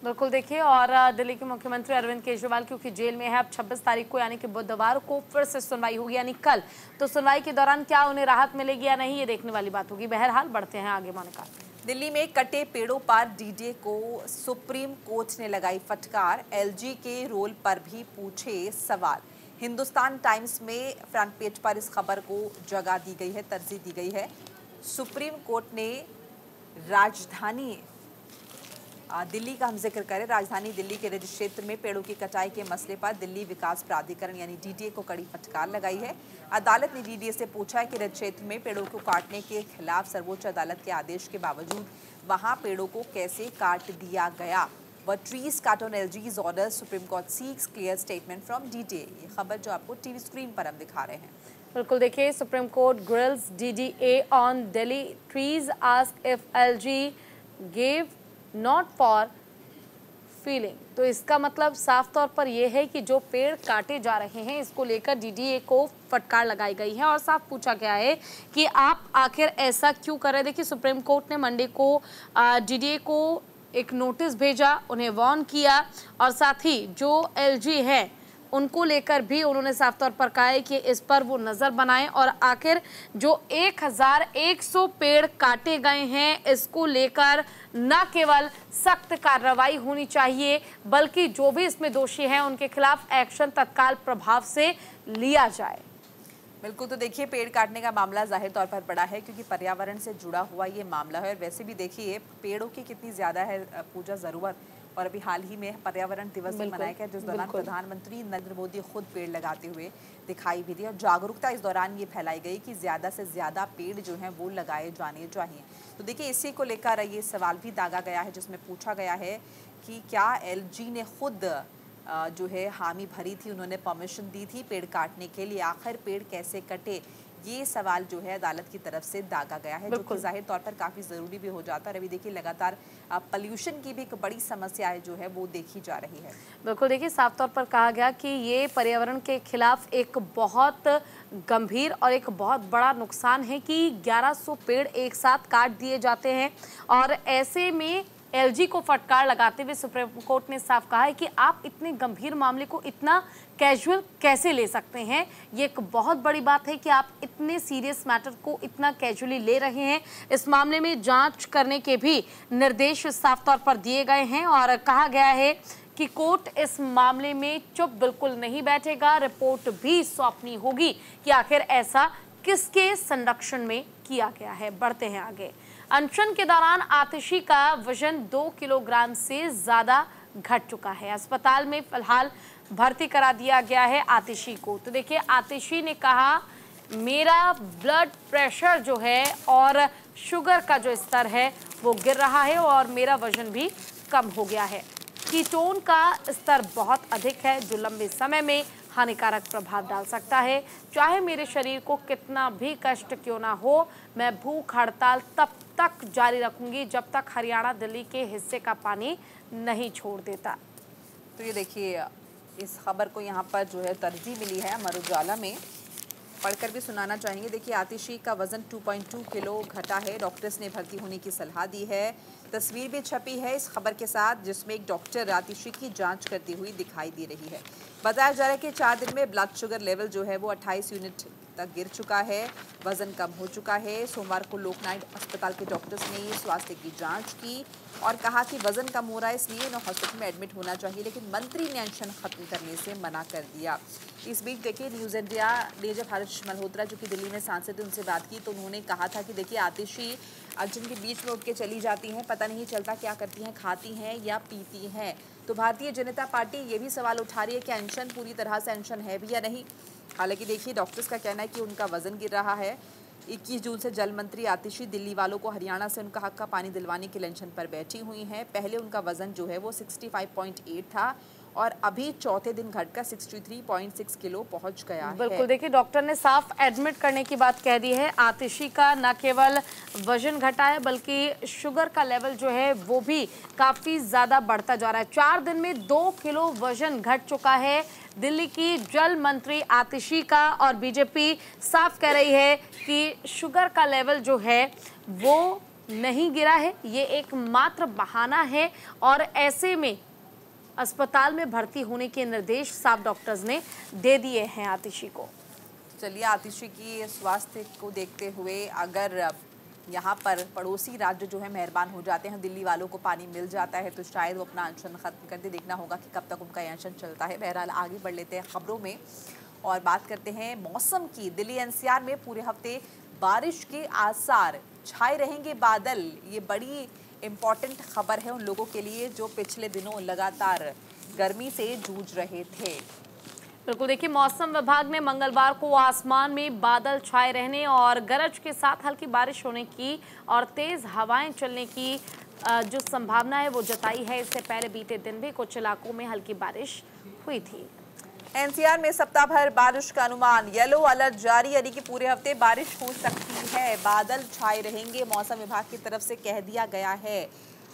बिल्कुल देखिए, और दिल्ली के मुख्यमंत्री अरविंद केजरीवाल क्योंकि जेल में है, अब 26 तारीख को यानी कि बुधवार को फिर से सुनवाई होगी, यानी कल। तो सुनवाई के दौरान क्या उन्हें राहत मिलेगी या नहीं, ये देखने वाली बात होगी। बहरहाल बढ़ते हैं आगे। मोनिका, दिल्ली में कटे पेड़ों पर डीडीए को सुप्रीम कोर्ट ने लगाई फटकार, एलजी के रोल पर भी पूछे सवाल। हिंदुस्तान टाइम्स में फ्रंट पेज पर इस खबर को जगह दी गई है, तरजीह दी गई है। सुप्रीम कोर्ट ने राजधानी दिल्ली का हम जिक्र करें, राजधानी दिल्ली के रिज क्षेत्र में पेड़ों की कटाई के मसले पर दिल्ली विकास प्राधिकरण यानी डीडीए को कड़ी फटकार लगाई है। अदालत ने डीडीए से पूछा है कि रिज क्षेत्र में पेड़ों को काटने के खिलाफ सर्वोच्च अदालत के आदेश के बावजूद वहां पेड़ों को कैसे काट दिया गया। But trees cut on LG's orders, Supreme Court seeks clear statement from DDA। ये खबर जो आपको टीवी स्क्रीन पर हम दिखा रहे हैं। बिल्कुल देखिए, Supreme Court grills DDA on Delhi trees, ask if LG gave nod for felling. तो इसका मतलब साफ तौर पर यह है कि जो पेड़ काटे जा रहे हैं, इसको लेकर डीडीए को फटकार लगाई गई है और साफ पूछा गया है कि आप आखिर ऐसा क्यों कर रहे हैं। देखिए, सुप्रीम कोर्ट ने मंडे को डीडीए को एक नोटिस भेजा, उन्हें वार्न किया और साथ ही जो एलजी है उनको लेकर भी उन्होंने साफ तौर पर कहा है कि इस पर वो नज़र बनाएं और आखिर जो 1100 पेड़ काटे गए हैं, इसको लेकर न केवल सख्त कार्रवाई होनी चाहिए बल्कि जो भी इसमें दोषी हैं उनके खिलाफ एक्शन तत्काल प्रभाव से लिया जाए। बिल्कुल, तो देखिए, पेड़ काटने का मामला जाहिर तौर पर बड़ा है क्योंकि पर्यावरण से जुड़ा हुआ ये मामला है और वैसे भी देखिए पेड़ों की कितनी ज़्यादा है पूजा ज़रूरत। और अभी हाल ही में पर्यावरण दिवस भी मनाया गया जिस दौरान प्रधानमंत्री नरेंद्र मोदी खुद पेड़ लगाते हुए दिखाई भी दी और जागरूकता इस दौरान ये फैलाई गई कि ज़्यादा से ज़्यादा पेड़ जो हैं वो लगाए जाने चाहिए। तो देखिए, इसी को लेकर ये सवाल भी दागा गया है जिसमें पूछा गया है कि क्या एलजी ने खुद जो है हामी भरी थी, उन्होंने परमिशन दी थी पेड़ काटने के लिए, आखिर पेड़ कैसे कटे, ये सवाल जो है अदालत की तरफ से दागा गया है जो कि जाहिर तौर पर काफ़ी ज़रूरी भी हो जाता है। अभी देखिए, लगातार पॉल्यूशन की भी एक बड़ी समस्या है जो है वो देखी जा रही है। बिल्कुल देखिए, साफ तौर पर कहा गया कि ये पर्यावरण के खिलाफ एक बहुत गंभीर और एक बहुत बड़ा नुकसान है कि 1100 पेड़ एक साथ काट दिए जाते हैं और ऐसे में एलजी को फटकार लगाते हुए सुप्रीम कोर्ट ने साफ कहा है कि आप इतने गंभीर मामले को इतना कैजुअल कैसे ले सकते हैं। ये एक बहुत बड़ी बात है कि आप इतने सीरियस मैटर को इतना कैजुअली ले रहे हैं। इस मामले में जांच करने के भी निर्देश साफ तौर पर दिए गए हैं और कहा गया है कि कोर्ट इस मामले में चुप बिल्कुल नहीं बैठेगा, रिपोर्ट भी सौंपनी होगी कि आखिर ऐसा किसके संरक्षण में किया गया है। बढ़ते हैं आगे। अनशन के दौरान आतिशी का वजन 2 किलोग्राम से ज़्यादा घट चुका है। अस्पताल में फिलहाल भर्ती करा दिया गया है आतिशी को। तो देखिए, आतिशी ने कहा मेरा ब्लड प्रेशर जो है और शुगर का जो स्तर है वो गिर रहा है और मेरा वजन भी कम हो गया है। कीटोन का स्तर बहुत अधिक है जो लंबे समय में हानिकारक प्रभाव डाल सकता है। चाहे मेरे शरीर को कितना भी कष्ट क्यों ना हो, मैं भूख हड़ताल तब तक जारी रखूंगी जब तक हरियाणा दिल्ली के हिस्से का पानी नहीं छोड़ देता। तो ये देखिए, इस खबर को यहाँ पर जो है तरजीह मिली है अमर उजाला में, पढ़कर भी सुनाना चाहेंगे। देखिए, आतिशी का वजन 2.2 किलो घटा है, डॉक्टर्स ने भर्ती होने की सलाह दी है। तस्वीर भी छपी है इस खबर के साथ जिसमें एक डॉक्टर आतिशी की जांच करती हुई दिखाई दे रही है। बताया जा रहा है कि 4 दिन में ब्लड शुगर लेवल जो है वो 28 यूनिट तक गिर चुका है, वजन कम हो चुका है। सोमवार को लोकनायक अस्पताल के डॉक्टर्स ने ये स्वास्थ्य की जांच की और कहा कि वजन कम हो रहा है इसलिए इन्हें हॉस्पिटल में एडमिट होना चाहिए, लेकिन मंत्री ने अनशन खत्म करने से मना कर दिया। इस बीच देखिए, न्यूज़ इंडिया ने जब हर्ष मल्होत्रा जो कि दिल्ली में सांसद उनसे बात की तो उन्होंने कहा था कि देखिए, आतिशी अनशन के बीच में उठ के चली जाती हैं, पता नहीं चलता क्या करती हैं, खाती हैं या पीती हैं। तो भारतीय जनता पार्टी ये भी सवाल उठा रही है कि अनशन पूरी तरह से अनशन है भी या नहीं। हालांकि देखिए, डॉक्टर्स का कहना है कि उनका वजन गिर रहा है। 21 जून से जल मंत्री आतिशी दिल्ली वालों को हरियाणा से उनका हक का पानी दिलवाने के अनशन पर बैठी हुई हैं। पहले उनका वजन जो है वो 65.8 था और अभी चौथे दिन घटकर 63.6 किलो पहुंच गया है। बिल्कुल देखिए, डॉक्टर ने साफ एडमिट करने की बात कह दी है। आतिशी का न केवल वजन घटा है बल्कि शुगर का लेवल जो है वो भी काफ़ी ज़्यादा बढ़ता जा रहा है। 4 दिन में 2 किलो वजन घट चुका है दिल्ली की जल मंत्री आतिशी का और बीजेपी साफ कह रही है कि शुगर का लेवल जो है वो नहीं गिरा है, ये एक मात्र बहाना है और ऐसे में अस्पताल में भर्ती होने के निर्देश साफ डॉक्टर्स ने दे दिए हैं आतिशी को। चलिए, आतिशी की स्वास्थ्य को देखते हुए अगर यहाँ पर पड़ोसी राज्य जो है मेहरबान हो जाते हैं, दिल्ली वालों को पानी मिल जाता है, तो शायद वो अपना अनशन खत्म करते। देखना होगा कि कब तक उनका अनशन चलता है। बहरहाल आगे बढ़ लेते हैं खबरों में और बात करते हैं मौसम की। दिल्ली एनसीआर में पूरे हफ्ते बारिश के आसार, छाए रहेंगे बादल। ये बड़ी इम्पॉर्टेंट खबर है उन लोगों के लिए जो पिछले दिनों लगातार गर्मी से जूझ रहे थे। बिल्कुल, देखिए मौसम विभाग ने मंगलवार को आसमान में बादल छाए रहने और गरज के साथ हल्की बारिश होने की और तेज हवाएं चलने की जो संभावना है वो जताई है। इससे पहले बीते दिन भी कुछ इलाकों में हल्की बारिश हुई थी। एनसीआर में सप्ताह भर बारिश का अनुमान, येलो अलर्ट जारी, यानी कि पूरे हफ्ते बारिश हो सकती है। बादल छाए रहेंगे, मौसम विभाग की तरफ से कह दिया गया है।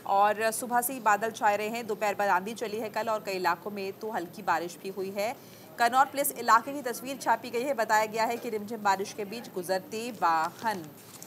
और सुबह से ही बादल छाए रहे हैं, दोपहर बाद आंधी चली है कल और कई इलाकों में तो हल्की बारिश भी हुई है। कनौर प्लेस इलाके की तस्वीर छापी गई है। बताया गया है कि रिमझिम बारिश के बीच गुजरते वाहन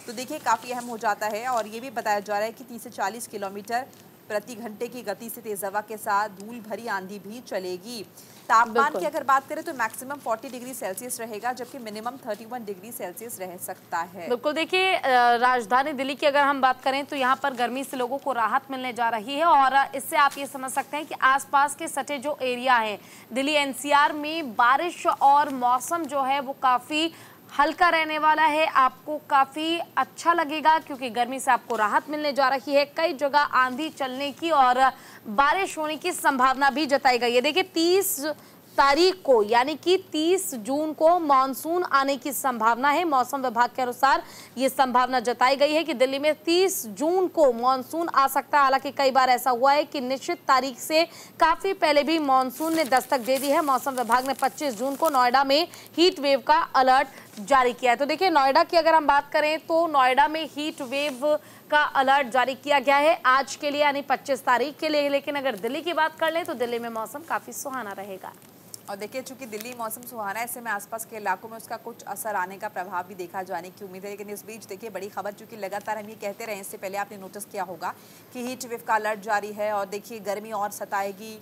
तो देखिए काफ़ी अहम हो जाता है। और ये भी बताया जा रहा है कि 30 से 40 किलोमीटर प्रति घंटे की गति से तेज हवा के साथ धूल भरी आंधी भी चलेगी। तापमान की अगर बात करें तो मैक्सिमम 40 डिग्री सेल्सियस रहेगा, जबकि मिनिमम 31 डिग्री सेल्सियस रह सकता है। बिल्कुल, देखिए राजधानी दिल्ली की अगर हम बात करें तो यहाँ पर गर्मी से लोगों को राहत मिलने जा रही है और इससे आप ये समझ सकते हैं कि आसपास के सटे जो एरिया हैं दिल्ली एनसीआर में बारिश और मौसम जो है वो काफ़ी हल्का रहने वाला है। आपको काफ़ी अच्छा लगेगा क्योंकि गर्मी से आपको राहत मिलने जा रही है। कई जगह आंधी चलने की और बारिश होने की संभावना भी जताई गई है। देखिए 30 तारीख को यानी कि 30 जून को मानसून आने की संभावना है। मौसम विभाग के अनुसार ये संभावना जताई गई है कि दिल्ली में 30 जून को मानसून आ सकता है। हालांकि कई बार ऐसा हुआ है कि निश्चित तारीख से काफी पहले भी मानसून ने दस्तक दे दी है। मौसम विभाग ने 25 जून को नोएडा में हीट वेव का अलर्ट जारी किया है। तो देखिए नोएडा की अगर हम बात करें तो नोएडा में हीट वेव का अलर्ट जारी किया गया है आज के लिए यानी 25 तारीख के लिए। लेकिन अगर दिल्ली की बात कर लें तो दिल्ली में मौसम काफी सुहाना रहेगा। और देखिए चूंकि दिल्ली मौसम सुहाना है, ऐसे में आसपास के इलाकों में उसका कुछ असर आने का प्रभाव भी देखा जाने की उम्मीद है। लेकिन इस बीच देखिए बड़ी खबर, चूंकि लगातार हम ये कहते रहे, इससे पहले आपने नोटिस किया होगा कि हीट वेव का अलर्ट जारी है और देखिए गर्मी और सताएगी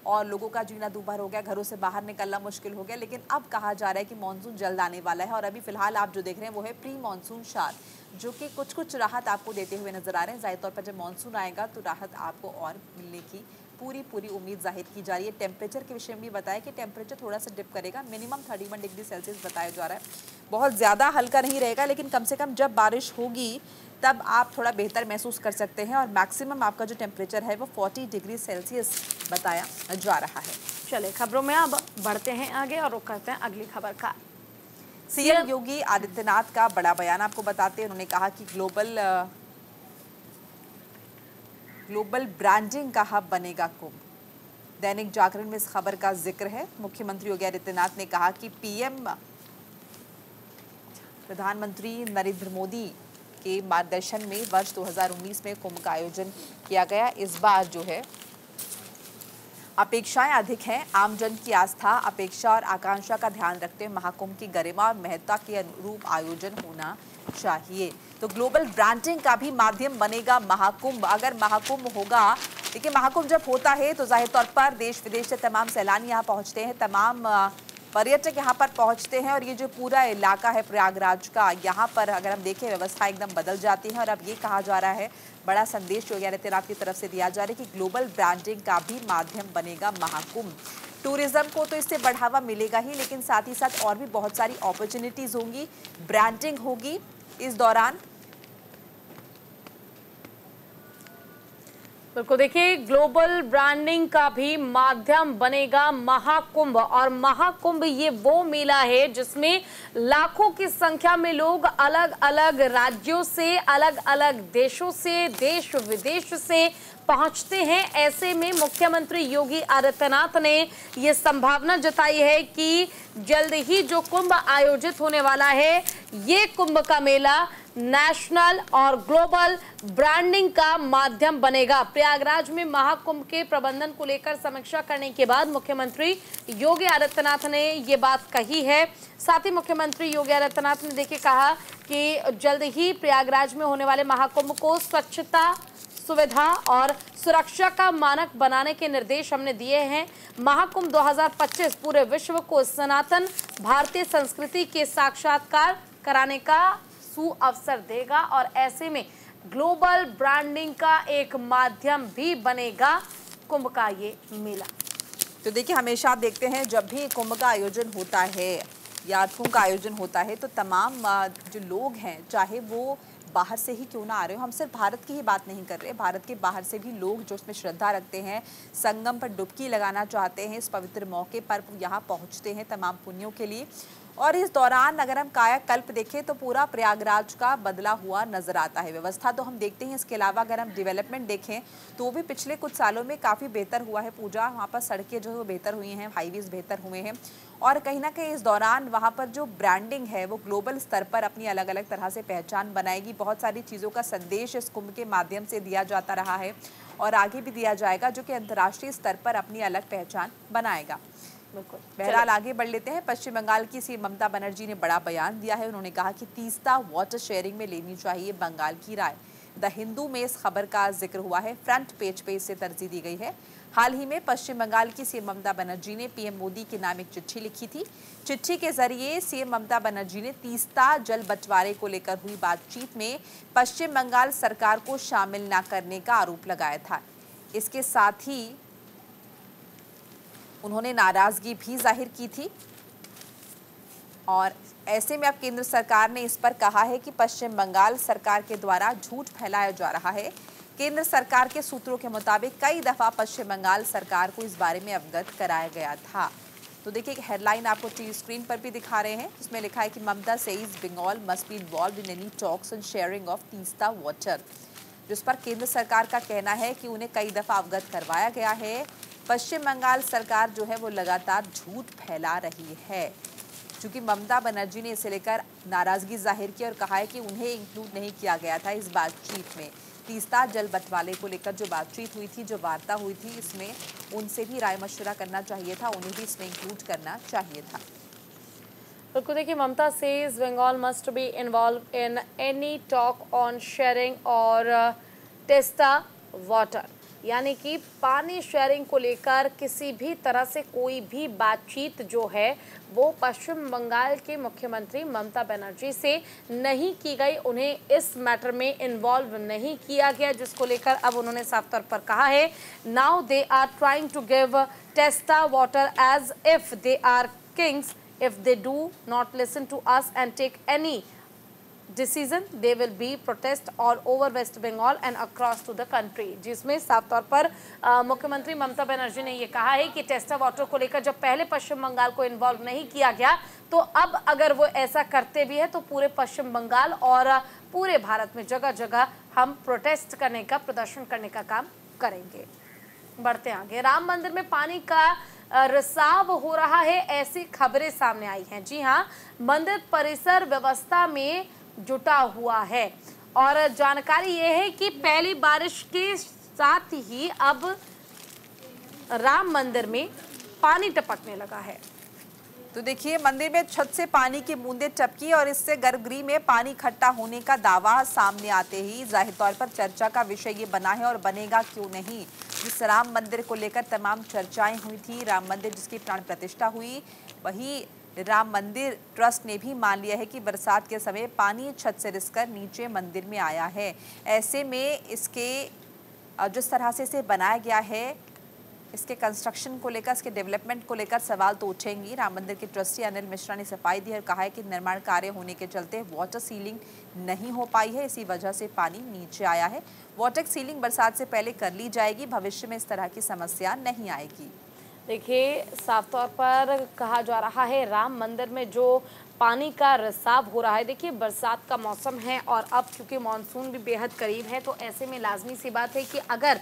और लोगों का जीना दूभर हो गया, घरों से बाहर निकलना मुश्किल हो गया। लेकिन अब कहा जा रहा है कि मानसून जल्द आने वाला है और अभी फिलहाल आप जो देख रहे हैं वो है प्री मानसून शार, जो कि कुछ राहत आपको देते हुए नजर आ रहे हैं। जाहिर तौर पर जब मानसून आएगा तो राहत आपको और मिलने की पूरी उम्मीद जाहिर की जा रही है। टेम्परेचर के विषय में भी बताया कि टेम्परेचर थोड़ा सा डिप करेगा, मिनिमम 31 डिग्री सेल्सियस बताया जा रहा है। बहुत ज़्यादा हल्का नहीं रहेगा, लेकिन कम से कम जब बारिश होगी तब आप थोड़ा बेहतर महसूस कर सकते हैं। और मैक्सिमम आपका जो टेम्परेचर है वो 40 डिग्री सेल्सियस बताया जा रहा है। चले खबरों में अब बढ़ते हैं आगे और रुक करते हैं अगली खबर का। सीएम योगी आदित्यनाथ का बड़ा बयान आपको बताते हैं। उन्होंने कहा कि ग्लोबल ब्रांडिंग का हब बनेगा कुंभ। दैनिक जागरण में इस खबर का जिक्र है। मुख्यमंत्री योगी आदित्यनाथ ने कहा कि प्रधानमंत्री नरेंद्र मोदी के मार्गदर्शन में वर्ष 2019 में कुंभ का आयोजन किया गया। इस बार जो है अपेक्षाएं अधिक हैं। आमजन की आस्था, अपेक्षा और आकांक्षा का ध्यान रखते हुए महाकुंभ की गरिमा और महत्ता के अनुरूप आयोजन होना चाहिए। तो ग्लोबल ब्रांडिंग का भी माध्यम बनेगा महाकुंभ। अगर महाकुंभ होगा, देखिए महाकुंभ जब होता है तो जाहिर तौर पर देश विदेश से तमाम सैलानी यहाँ पहुँचते हैं, तमाम पर्यटक यहाँ पर पहुँचते हैं और ये जो पूरा इलाका है प्रयागराज का, यहाँ पर अगर हम देखें व्यवस्था एकदम बदल जाती है। और अब ये कहा जा रहा है, बड़ा संदेश योगी आदित्यनाथ की तरफ से दिया जा रहा है कि ग्लोबल ब्रांडिंग का भी माध्यम बनेगा महाकुंभ। टूरिज्म को तो इससे बढ़ावा मिलेगा ही, लेकिन साथ ही साथ और भी बहुत सारी अपॉर्चुनिटीज होंगी, ब्रांडिंग होगी इस दौरान। बिल्कुल, देखिए ग्लोबल ब्रांडिंग का भी माध्यम बनेगा महाकुंभ। और महाकुंभ ये वो मेला है जिसमें लाखों की संख्या में लोग अलग अलग राज्यों से, अलग अलग देशों से, देश विदेश से पहुंचते हैं। ऐसे में मुख्यमंत्री योगी आदित्यनाथ ने ये संभावना जताई है कि जल्द ही जो कुंभ आयोजित होने वाला है, ये कुंभ का मेला नेशनल और ग्लोबल ब्रांडिंग का माध्यम बनेगा। प्रयागराज में महाकुंभ के प्रबंधन को लेकर समीक्षा करने के बाद मुख्यमंत्री योगी आदित्यनाथ ने ये बात कही है। साथ ही मुख्यमंत्री योगी आदित्यनाथ ने देखिए कहा कि जल्द ही प्रयागराज में होने वाले महाकुंभ को स्वच्छता, सुविधा और सुरक्षा का मानक बनाने के निर्देश हमने दिए हैं। महाकुंभ 2025 पूरे विश्व को सनातन भारतीय संस्कृति के साक्षात्कार कराने का सुअवसर देगा और ऐसे में ग्लोबल ब्रांडिंग का एक माध्यम भी बनेगा कुंभ का ये मेला। तो देखिए, हमेशा आप देखते हैं जब भी कुंभ का आयोजन होता है या कुंभ का आयोजन होता है तो तमाम जो लोग हैं, चाहे वो बाहर से ही क्यों ना आ रहे हो, हम सिर्फ भारत की ही बात नहीं कर रहे, भारत के बाहर से भी लोग जो उसमें श्रद्धा रखते हैं, संगम पर डुबकी लगाना चाहते हैं, इस पवित्र मौके पर यहाँ पहुँचते हैं तमाम पुण्यों के लिए। और इस दौरान अगर हम कायाकल्प देखें तो पूरा प्रयागराज का बदला हुआ नजर आता है। व्यवस्था तो हम देखते हैं, इसके अलावा अगर हम डेवलपमेंट देखें तो भी पिछले कुछ सालों में काफ़ी बेहतर हुआ है पूजा। वहाँ पर सड़कें जो बेहतर हुई हैं, हाईवेज बेहतर हुए हैं और कहीं ना कहीं इस दौरान वहाँ पर जो ब्रांडिंग है वो ग्लोबल स्तर पर अपनी अलग अलग तरह से पहचान बनाएगी। बहुत सारी चीज़ों का संदेश इस कुंभ के माध्यम से दिया जाता रहा है और आगे भी दिया जाएगा, जो कि अंतर्राष्ट्रीय स्तर पर अपनी अलग पहचान बनाएगा। बिल्कुल। बहरहाल आगे बढ़ लेते हैं। पश्चिम बंगाल की सीएम ममता बनर्जी ने बड़ा बयान दिया है। उन्होंने कहा कि तीस्ता वाटर शेयरिंग में लेनी चाहिए बंगाल की राय। द हिंदू में इस खबर का जिक्र हुआ है, फ्रंट पेज पे इसे तरजीह दी गई है। हाल ही में पश्चिम बंगाल की सीएम ममता बनर्जी ने पीएम मोदी के नाम एक चिट्ठी लिखी थी। चिट्ठी के जरिए सीएम ममता बनर्जी ने तीस्ता जल बंटवारे को लेकर हुई बातचीत में पश्चिम बंगाल सरकार को शामिल न करने का आरोप लगाया था। इसके साथ ही उन्होंने नाराजगी भी जाहिर की थी और ऐसे में अब केंद्र सरकार ने इस पर कहा है कि पश्चिम बंगाल सरकार के द्वारा झूठ फैलाया जा रहा है। केंद्र सरकार के सूत्रों के मुताबिक कई दफा पश्चिम बंगाल सरकार को इस बारे में अवगत कराया गया था। तो देखिए, एक हेडलाइन आपको टीवी स्क्रीन पर भी दिखा रहे हैं, जिसमें लिखा है कि Mamata says Bengal must be involve in any talks on sharing of Teesta water, जिस पर केंद्र सरकार का कहना है कि उन्हें कई दफा अवगत करवाया गया है। पश्चिम बंगाल सरकार जो है वो लगातार झूठ फैला रही है। चूंकि ममता बनर्जी ने इसे लेकर नाराजगी जाहिर की और कहा है कि उन्हें इंक्लूड नहीं किया गया था इस बातचीत में। तीस्ता जल बंटवारे को लेकर जो बातचीत हुई थी, जो वार्ता हुई थी, इसमें उनसे भी राय मशवरा करना चाहिए था, उन्हें भी इसमें इंक्लूड करना चाहिए था। बिल्कुल। देखिए, Mamata says Bengal must be involve in any talk on sharing और टेस्टा वाटर, यानी कि पानी शेयरिंग को लेकर किसी भी तरह से कोई भी बातचीत जो है वो पश्चिम बंगाल के मुख्यमंत्री ममता बनर्जी से नहीं की गई। उन्हें इस मैटर में इन्वॉल्व नहीं किया गया, जिसको लेकर अब उन्होंने साफ तौर पर कहा है, now they are trying to give taster water as if they are kings. If they do not listen to us and take any decision, they will be protest all over West Bengal and across to the country। जिसमें साफ तौर पर मुख्यमंत्री ममता बनर्जी ने ये कहा है कि टेस्टा वाटर को लेकर जब पहले पश्चिम बंगाल को इन्वॉल्व नहीं किया गया, तो अब अगर वो ऐसा करते भी है तो पूरे पश्चिम बंगाल और पूरे भारत में जगह जगह हम प्रोटेस्ट करने का, प्रदर्शन करने का काम करेंगे। बढ़ते आगे। राम मंदिर में पानी का रिसाव हो रहा है, ऐसी खबरें सामने आई हैं। जी हां, मंदिर परिसर व्यवस्था में जुटा हुआ है और जानकारी यह है कि पहली बारिश के साथ ही अब राम मंदिर में पानी टपकने लगा है। तो देखिए, मंदिर में छत से पानी की बूंदें टपकी और इससे गर्भगृह में पानी इकट्ठा होने का दावा सामने आते ही जाहिर तौर पर चर्चा का विषय ये बना है और बनेगा क्यों नहीं। जिस राम मंदिर को लेकर तमाम चर्चाएं हुई थी, राम मंदिर जिसकी प्राण प्रतिष्ठा हुई, वही राम मंदिर ट्रस्ट ने भी मान लिया है कि बरसात के समय पानी छत से रिसकर नीचे मंदिर में आया है। ऐसे में इसके जिस तरह से इसे बनाया गया है, इसके कंस्ट्रक्शन को लेकर, इसके डेवलपमेंट को लेकर सवाल तो उठेंगी। राम मंदिर के ट्रस्टी अनिल मिश्रा ने सफाई दी और कहा है कि निर्माण कार्य होने के चलते वाटर सीलिंग नहीं हो पाई है, इसी वजह से पानी नीचे आया है। वाटर सीलिंग बरसात से पहले कर ली जाएगी, भविष्य में इस तरह की समस्या नहीं आएगी। देखिए, साफ तौर पर कहा जा रहा है राम मंदिर में जो पानी का रिसाव हो रहा है, देखिए बरसात का मौसम है और अब चूंकि मानसून भी बेहद करीब है, तो ऐसे में लाजमी सी बात है कि अगर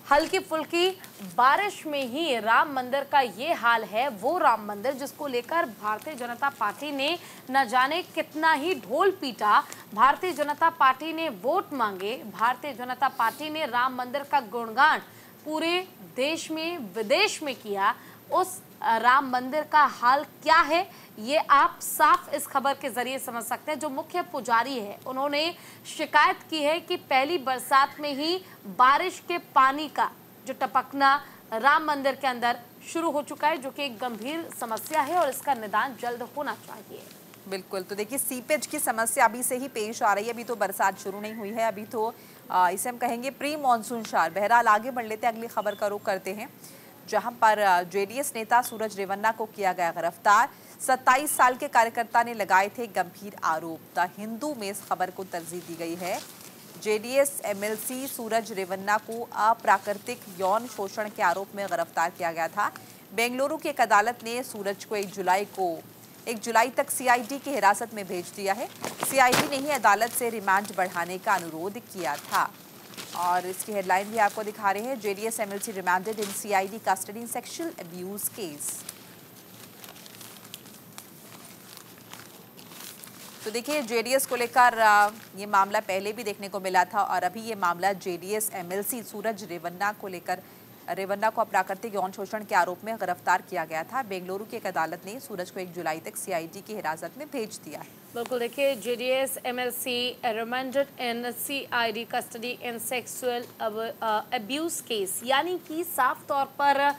हल्की फुल्की बारिश में ही राम मंदिर का ये हाल है। वो राम मंदिर जिसको लेकर भारतीय जनता पार्टी ने न जाने कितना ही ढोल पीटा, भारतीय जनता पार्टी ने वोट मांगे, भारतीय जनता पार्टी ने राम मंदिर का गुणगान पूरे देश में विदेश में किया। उस राम मंदिर का हाल क्या है ये आप साफ इस खबर के जरिए समझ सकते हैं। जो मुख्य पुजारी है उन्होंने शिकायत की है कि पहली बरसात में ही बारिश के पानी का जो टपकना राम मंदिर के अंदर शुरू हो चुका है, जो कि एक गंभीर समस्या है और इसका निदान जल्द होना चाहिए। बिल्कुल, तो देखिए सीपेज की समस्या अभी से ही पेश आ रही है। अभी तो बरसात शुरू नहीं हुई है, अभी तो इसे हम कहेंगे प्री मानसून शार। बहरहाल आगे बढ़ लेते हैं, अगली खबर का रुख करते हैं, जहां पर जेडीएस नेता सूरज रेवन्ना को किया गया गिरफ्तार। 27 साल के कार्यकर्ता ने लगाए थे गंभीर आरोप। द हिंदू में इस खबर को तरजीह दी गई है। जेडीएस एमएलसी सूरज रेवन्ना को अप्राकृतिक यौन शोषण के आरोप में गिरफ्तार किया गया था। बेंगलुरु की एक अदालत ने सूरज को 1 जुलाई तक सीआईडी की हिरासत में भेज दिया है। सीआईडी ने ही अदालत से रिमांड बढ़ाने का अनुरोध किया था। और इसकी हेडलाइन भी आपको दिखा रहे हैं, JDS MLC remanded in CID custody in sexual abuse case. तो देखिए जेडीएस को लेकर ये मामला पहले भी देखने को मिला था और अभी ये मामला जेडीएस एमएलसी सूरज रेवन्ना को लेकर, रेवन्ना को अप्राकृतिक यौन शोषण के आरोप में गिरफ्तार किया गया था। बेंगलुरु की एक अदालत ने सूरज को 1 जुलाई तक सीआईडी की हिरासत में भेज दिया है। बिल्कुल, देखिए JDS MLC remanded in CID custody in sexual abuse case, यानी कि साफ तौर पर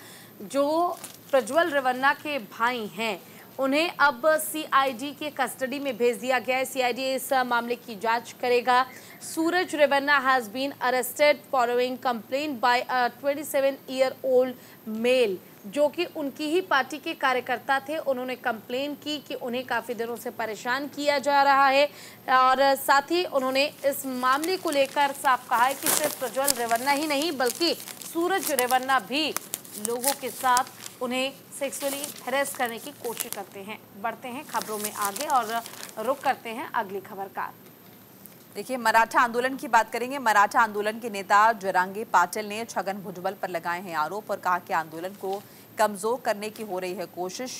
जो प्रज्वल रेवन्ना के भाई हैं उन्हें अब सीआईडी के कस्टडी में भेज दिया गया है। सीआईडी इस मामले की जांच करेगा। Suraj Revanna has been arrested following complaint by a 27-year-old male, जो कि उनकी ही पार्टी के कार्यकर्ता थे। उन्होंने कंप्लेन की कि उन्हें काफ़ी दिनों से परेशान किया जा रहा है और साथ ही उन्होंने इस मामले को लेकर साफ कहा है कि सिर्फ प्रज्वल रेवन्ना ही नहीं बल्कि सूरज रेवन्ना भी लोगों के साथ उन्हें सेक्सुअली हैरेस करने की कोशिश करते हैं। बढ़ते हैं खबरों में आगे और रुक करते हैं अगली खबर का। देखिए मराठा आंदोलन की बात करेंगे। मराठा आंदोलन के नेता जरांगे पाटिल ने छगन भुजबल पर लगाए हैं आरोप और कहा कि आंदोलन को कमजोर करने की हो रही है कोशिश।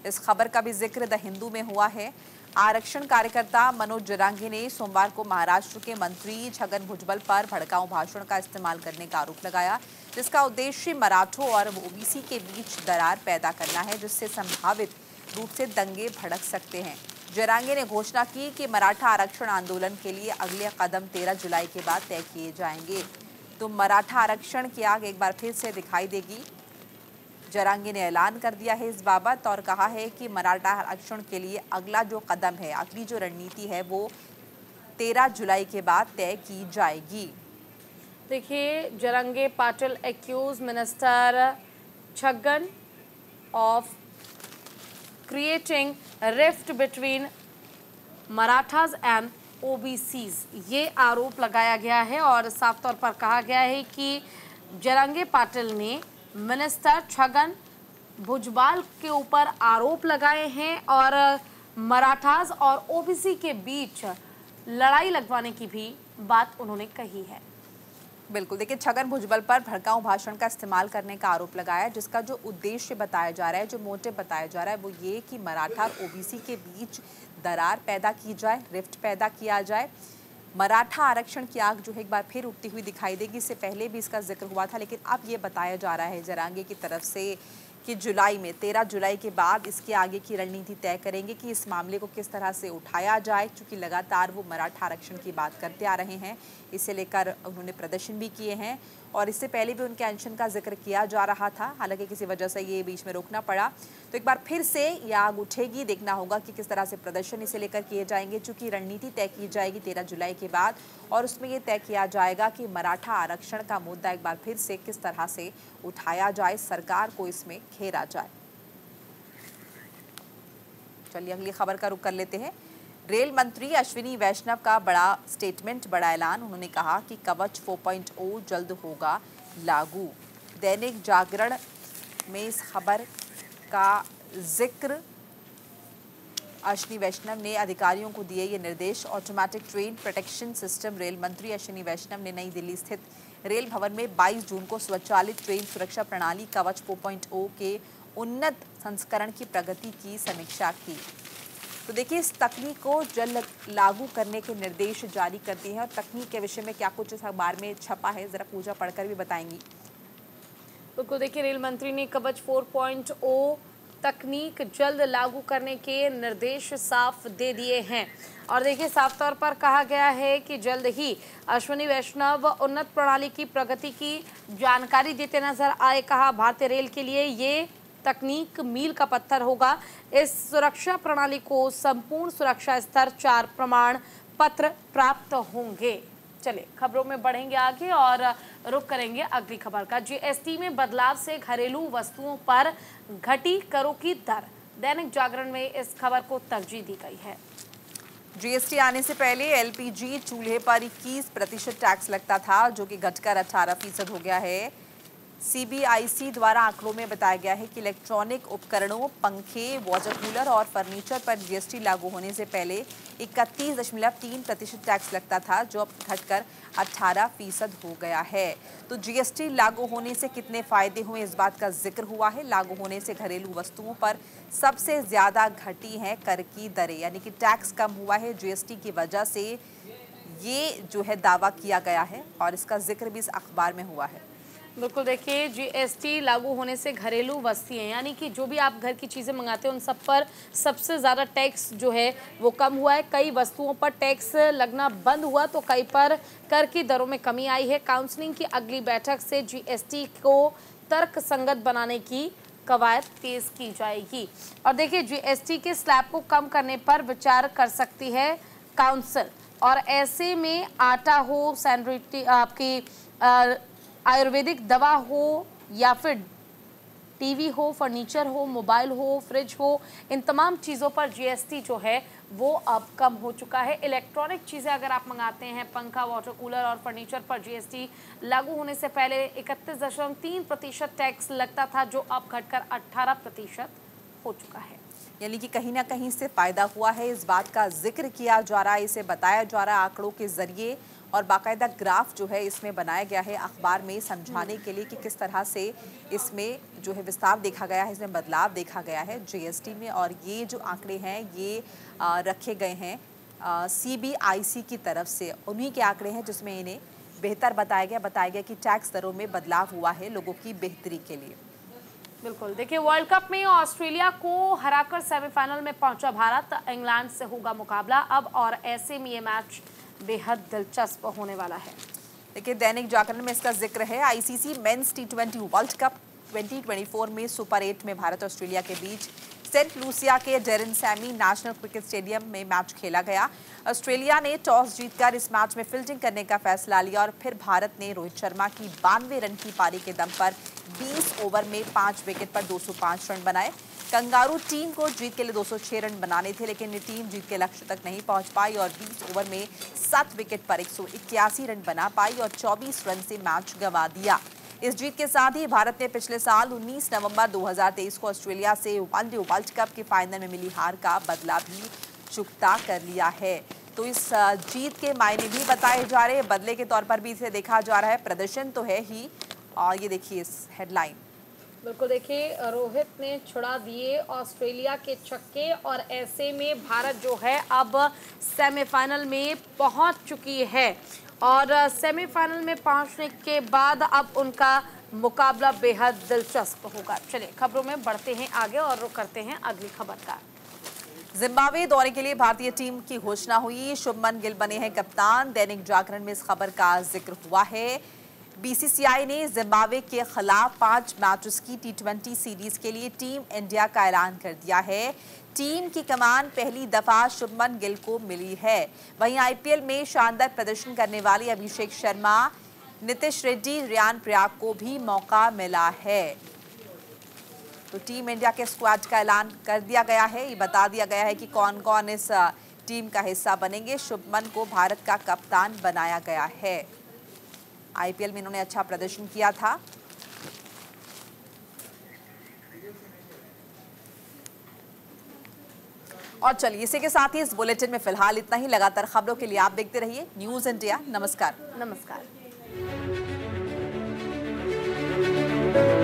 इस खबर का भी जिक्र द हिंदू में हुआ है। आरक्षण कार्यकर्ता मनोज जरांगे ने सोमवार को महाराष्ट्र के मंत्री छगन भुजबल पर भड़काऊ भाषण का इस्तेमाल करने का आरोप लगाया, जिसका उद्देश्य मराठों और ओबीसी के बीच दरार पैदा करना है, जिससे संभावित रूप से दंगे भड़क सकते हैं। जरांगे ने घोषणा की कि मराठा आरक्षण आंदोलन के लिए अगले कदम 13 जुलाई के बाद तय किए जाएंगे। तो मराठा आरक्षण की आग एक बार फिर से दिखाई देगी। जरांगे ने ऐलान कर दिया है इस बाबत और कहा है कि मराठा आरक्षण के लिए अगला जो कदम है, अगली जो रणनीति है वो 13 जुलाई के बाद तय की जाएगी। देखिए Jarange Patil accuse minister Chhagan of creating rift between Marathas and OBCs, ये आरोप लगाया गया है और साफ तौर पर कहा गया है कि जरांगे पाटिल ने मिनिस्टर छगन भुजबल के ऊपर आरोप लगाए हैं और मराठास और ओबीसी के बीच लड़ाई लगवाने की भी बात उन्होंने कही है। बिल्कुल, देखिए छगन भुजबल पर भड़काऊ भाषण का इस्तेमाल करने का आरोप लगाया, जिसका जो उद्देश्य बताया जा रहा है, जो मोटिव बताया जा रहा है वो ये कि मराठा और ओबीसी के बीच दरार पैदा की जाए, रिफ्ट पैदा किया जाए। मराठा आरक्षण की आग जो है एक बार फिर उठती हुई दिखाई देगी। इससे पहले भी इसका जिक्र हुआ था, लेकिन अब ये बताया जा रहा है जरांगे की तरफ से कि जुलाई में 13 जुलाई के बाद इसके आगे की रणनीति तय करेंगे कि इस मामले को किस तरह से उठाया जाए, क्योंकि लगातार वो मराठा आरक्षण की बात करते आ रहे हैं। इसे लेकर उन्होंने प्रदर्शन भी किए हैं और इससे पहले भी उनके अनशन का जिक्र किया जा रहा था, हालांकि किसी वजह से ये बीच में रोकना पड़ा। तो एक बार फिर से ये आग उठेगी, देखना होगा कि किस तरह से प्रदर्शन इसे लेकर किए जाएंगे, चूँकि रणनीति तय की जाएगी 13 जुलाई के बाद और उसमें ये तय किया जाएगा कि मराठा आरक्षण का मुद्दा एक बार फिर से किस तरह से उठाया जाए, सरकार को इसमें घेरा जाए। चलिए अगली खबर का रुख कर लेते हैं। रेल मंत्री अश्विनी वैष्णव का बड़ा स्टेटमेंट, बड़ा ऐलान। उन्होंने कहा कि कवच 4.0 जल्द होगा लागू। दैनिक जागरण में इस खबर का जिक्र। अश्विनी वैष्णव ने अधिकारियों को दिए ये निर्देश। Automatic train protection system. Rail मंत्री अश्विनी वैष्णव ने नई दिल्ली स्थित रेल भवन में 22 जून को स्वचालित ट्रेन सुरक्षा प्रणाली कवच 4.0 के उन्नत संस्करण की प्रगति की समीक्षा की। तो देखिए, इस तकनीक को जल्द लागू करने के निर्देश जारी कर दिए हैं। और तकनीक के विषय में क्या कुछ इस अखबार में छपा है, जरा पूजा पढ़कर भी बताएंगी। बिल्कुल, देखिए रेल मंत्री ने कवच 4.0 तकनीक जल्द लागू करने के निर्देश साफ दे दिए हैं। और देखिए, साफ तौर पर कहा गया है कि जल्द ही अश्विनी वैष्णव उन्नत प्रणाली की प्रगति की जानकारी देते नजर आए। कहा, भारतीय रेल के लिए ये तकनीक मील का पत्थर होगा। इस सुरक्षा प्रणाली को संपूर्ण सुरक्षा स्तर 4 प्रमाण पत्र प्राप्त होंगे। चलिए खबरों में बढ़ेंगे आगे और रुक करेंगे अगली खबर का। जीएसटी में बदलाव से घरेलू वस्तुओं पर घटी करों की दर। दैनिक जागरण में इस खबर को तरजीह दी गई है। जीएसटी आने से पहले एलपीजी चूल्हे पर 21% टैक्स लगता था, जो कि घटकर 18% हो गया है। सीबीआईसी द्वारा आंकड़ों में बताया गया है कि इलेक्ट्रॉनिक उपकरणों, पंखे, वाटर कूलर और फर्नीचर पर जीएसटी लागू होने से पहले 31.3% टैक्स लगता था, जो अब घटकर 18% हो गया है। तो जीएसटी लागू होने से कितने फायदे हुए, इस बात का जिक्र हुआ है। लागू होने से घरेलू वस्तुओं पर सबसे ज्यादा घटी हैं कर की दरें, यानी कि टैक्स कम हुआ है जीएसटी की वजह से, ये जो है दावा किया गया है और इसका जिक्र भी इस अखबार में हुआ है। बिल्कुल, देखिए जीएसटी लागू होने से घरेलू वस्तुएं, यानी कि जो भी आप घर की चीज़ें मंगाते हैं उन सब पर सबसे ज़्यादा टैक्स जो है वो कम हुआ है। कई वस्तुओं पर टैक्स लगना बंद हुआ तो कई पर कर की दरों में कमी आई है। काउंसिलिंग की अगली बैठक से जीएसटी को तर्कसंगत बनाने की कवायद तेज की जाएगी। और देखिए, जीएसटी के स्लैब को कम करने पर विचार कर सकती है काउंसिल। और ऐसे में आटा हो, सैनिटरी, आपकी आयुर्वेदिक दवा हो या फिर टीवी हो, फर्नीचर हो, मोबाइल हो, फ्रिज हो, इन तमाम चीज़ों पर जीएसटी जो है वो अब कम हो चुका है। इलेक्ट्रॉनिक चीज़ें अगर आप मंगाते हैं, पंखा, वाटर कूलर और फर्नीचर पर जीएसटी लागू होने से पहले 31.3% टैक्स लगता था, जो अब घटकर 18% हो चुका है। यानी कि कहीं ना कहीं से फायदा हुआ है, इस बात का जिक्र किया जा रहा है, इसे बताया जा रहा है आंकड़ों के जरिए। और बाकायदा ग्राफ जो है इसमें बनाया गया है अखबार में, समझाने के लिए कि किस तरह से इसमें जो है विस्तार देखा गया है, इसमें बदलाव देखा गया है जीएसटी में। और ये जो आंकड़े हैं ये रखे गए हैं सीबीआईसी की तरफ से, उन्हीं के आंकड़े हैं जिसमें इन्हें बेहतर बताया गया कि टैक्स दरों में बदलाव हुआ है लोगों की बेहतरी के लिए। बिल्कुल, देखिए वर्ल्ड कप में ऑस्ट्रेलिया को हराकर सेमीफाइनल में पहुंचा भारत। इंग्लैंड से होगा मुकाबला अब, और ऐसे में ये मैच बेहद दिलचस्प होने वाला है। देखिए, दैनिक जागरण में इसका जिक्र है। ICC men's T20 world cup 2024 में सुपर 8 में भारत ऑस्ट्रेलिया के बीच सेंट लूसिया के Daren Sammy national cricket stadium में मैच खेला गया। ऑस्ट्रेलिया ने टॉस जीतकर इस मैच में फील्डिंग करने का फैसला लिया और फिर भारत ने रोहित शर्मा की 92 रन की पारी के दम पर 20 ओवर में 5 विकेट पर 205 रन बनाए। कंगारू टीम को जीत के लिए 206 रन बनाने थे, लेकिन ये टीम जीत के लक्ष्य तक नहीं पहुंच पाई और 20 ओवर में 7 विकेट पर 181 रन बना पाई और 24 रन से मैच गंवा दिया। इस जीत के साथ ही भारत ने पिछले साल 19 नवंबर 2023 को ऑस्ट्रेलिया से वनडे वर्ल्ड कप के फाइनल में मिली हार का बदला भी चुकता कर लिया है। तो इस जीत के मायने भी बताए जा रहे हैं, बदले के तौर पर भी इसे देखा जा रहा है। प्रदर्शन तो है ही, और ये देखिए इस हेडलाइन। बिल्कुल, देखिए रोहित ने छुड़ा दिए ऑस्ट्रेलिया के छक्के और ऐसे में भारत जो है अब सेमीफाइनल में पहुंच चुकी है और सेमीफाइनल में पहुंचने के बाद अब उनका मुकाबला बेहद दिलचस्प होगा। चलिए खबरों में बढ़ते हैं आगे और रुक करते हैं अगली खबर का। जिम्बाब्वे दौरे के लिए भारतीय टीम की घोषणा हुई, शुभमन गिल बने हैं कप्तान। दैनिक जागरण में इस खबर का जिक्र हुआ है। बीसीसीआई ने जिम्बाब्वे के खिलाफ 5 मैचेस की टी20 सीरीज के लिए टीम इंडिया का ऐलान कर दिया है। टीम की कमान पहली दफा शुभमन गिल को मिली है। वहीं आईपीएल में शानदार प्रदर्शन करने वाले अभिषेक शर्मा, नीतीश रेड्डी, रियान पराग को भी मौका मिला है। तो टीम इंडिया के स्क्वाड का ऐलान कर दिया गया है। ये बता दिया गया है कि कौन कौन इस टीम का हिस्सा बनेंगे। शुभमन को भारत का कप्तान बनाया गया है। आईपीएल में इन्होंने अच्छा प्रदर्शन किया था। और चलिए इसी के साथ ही इस बुलेटिन में फिलहाल इतना ही। लगातार खबरों के लिए आप देखते रहिए न्यूज़ इंडिया। नमस्कार। नमस्कार। है।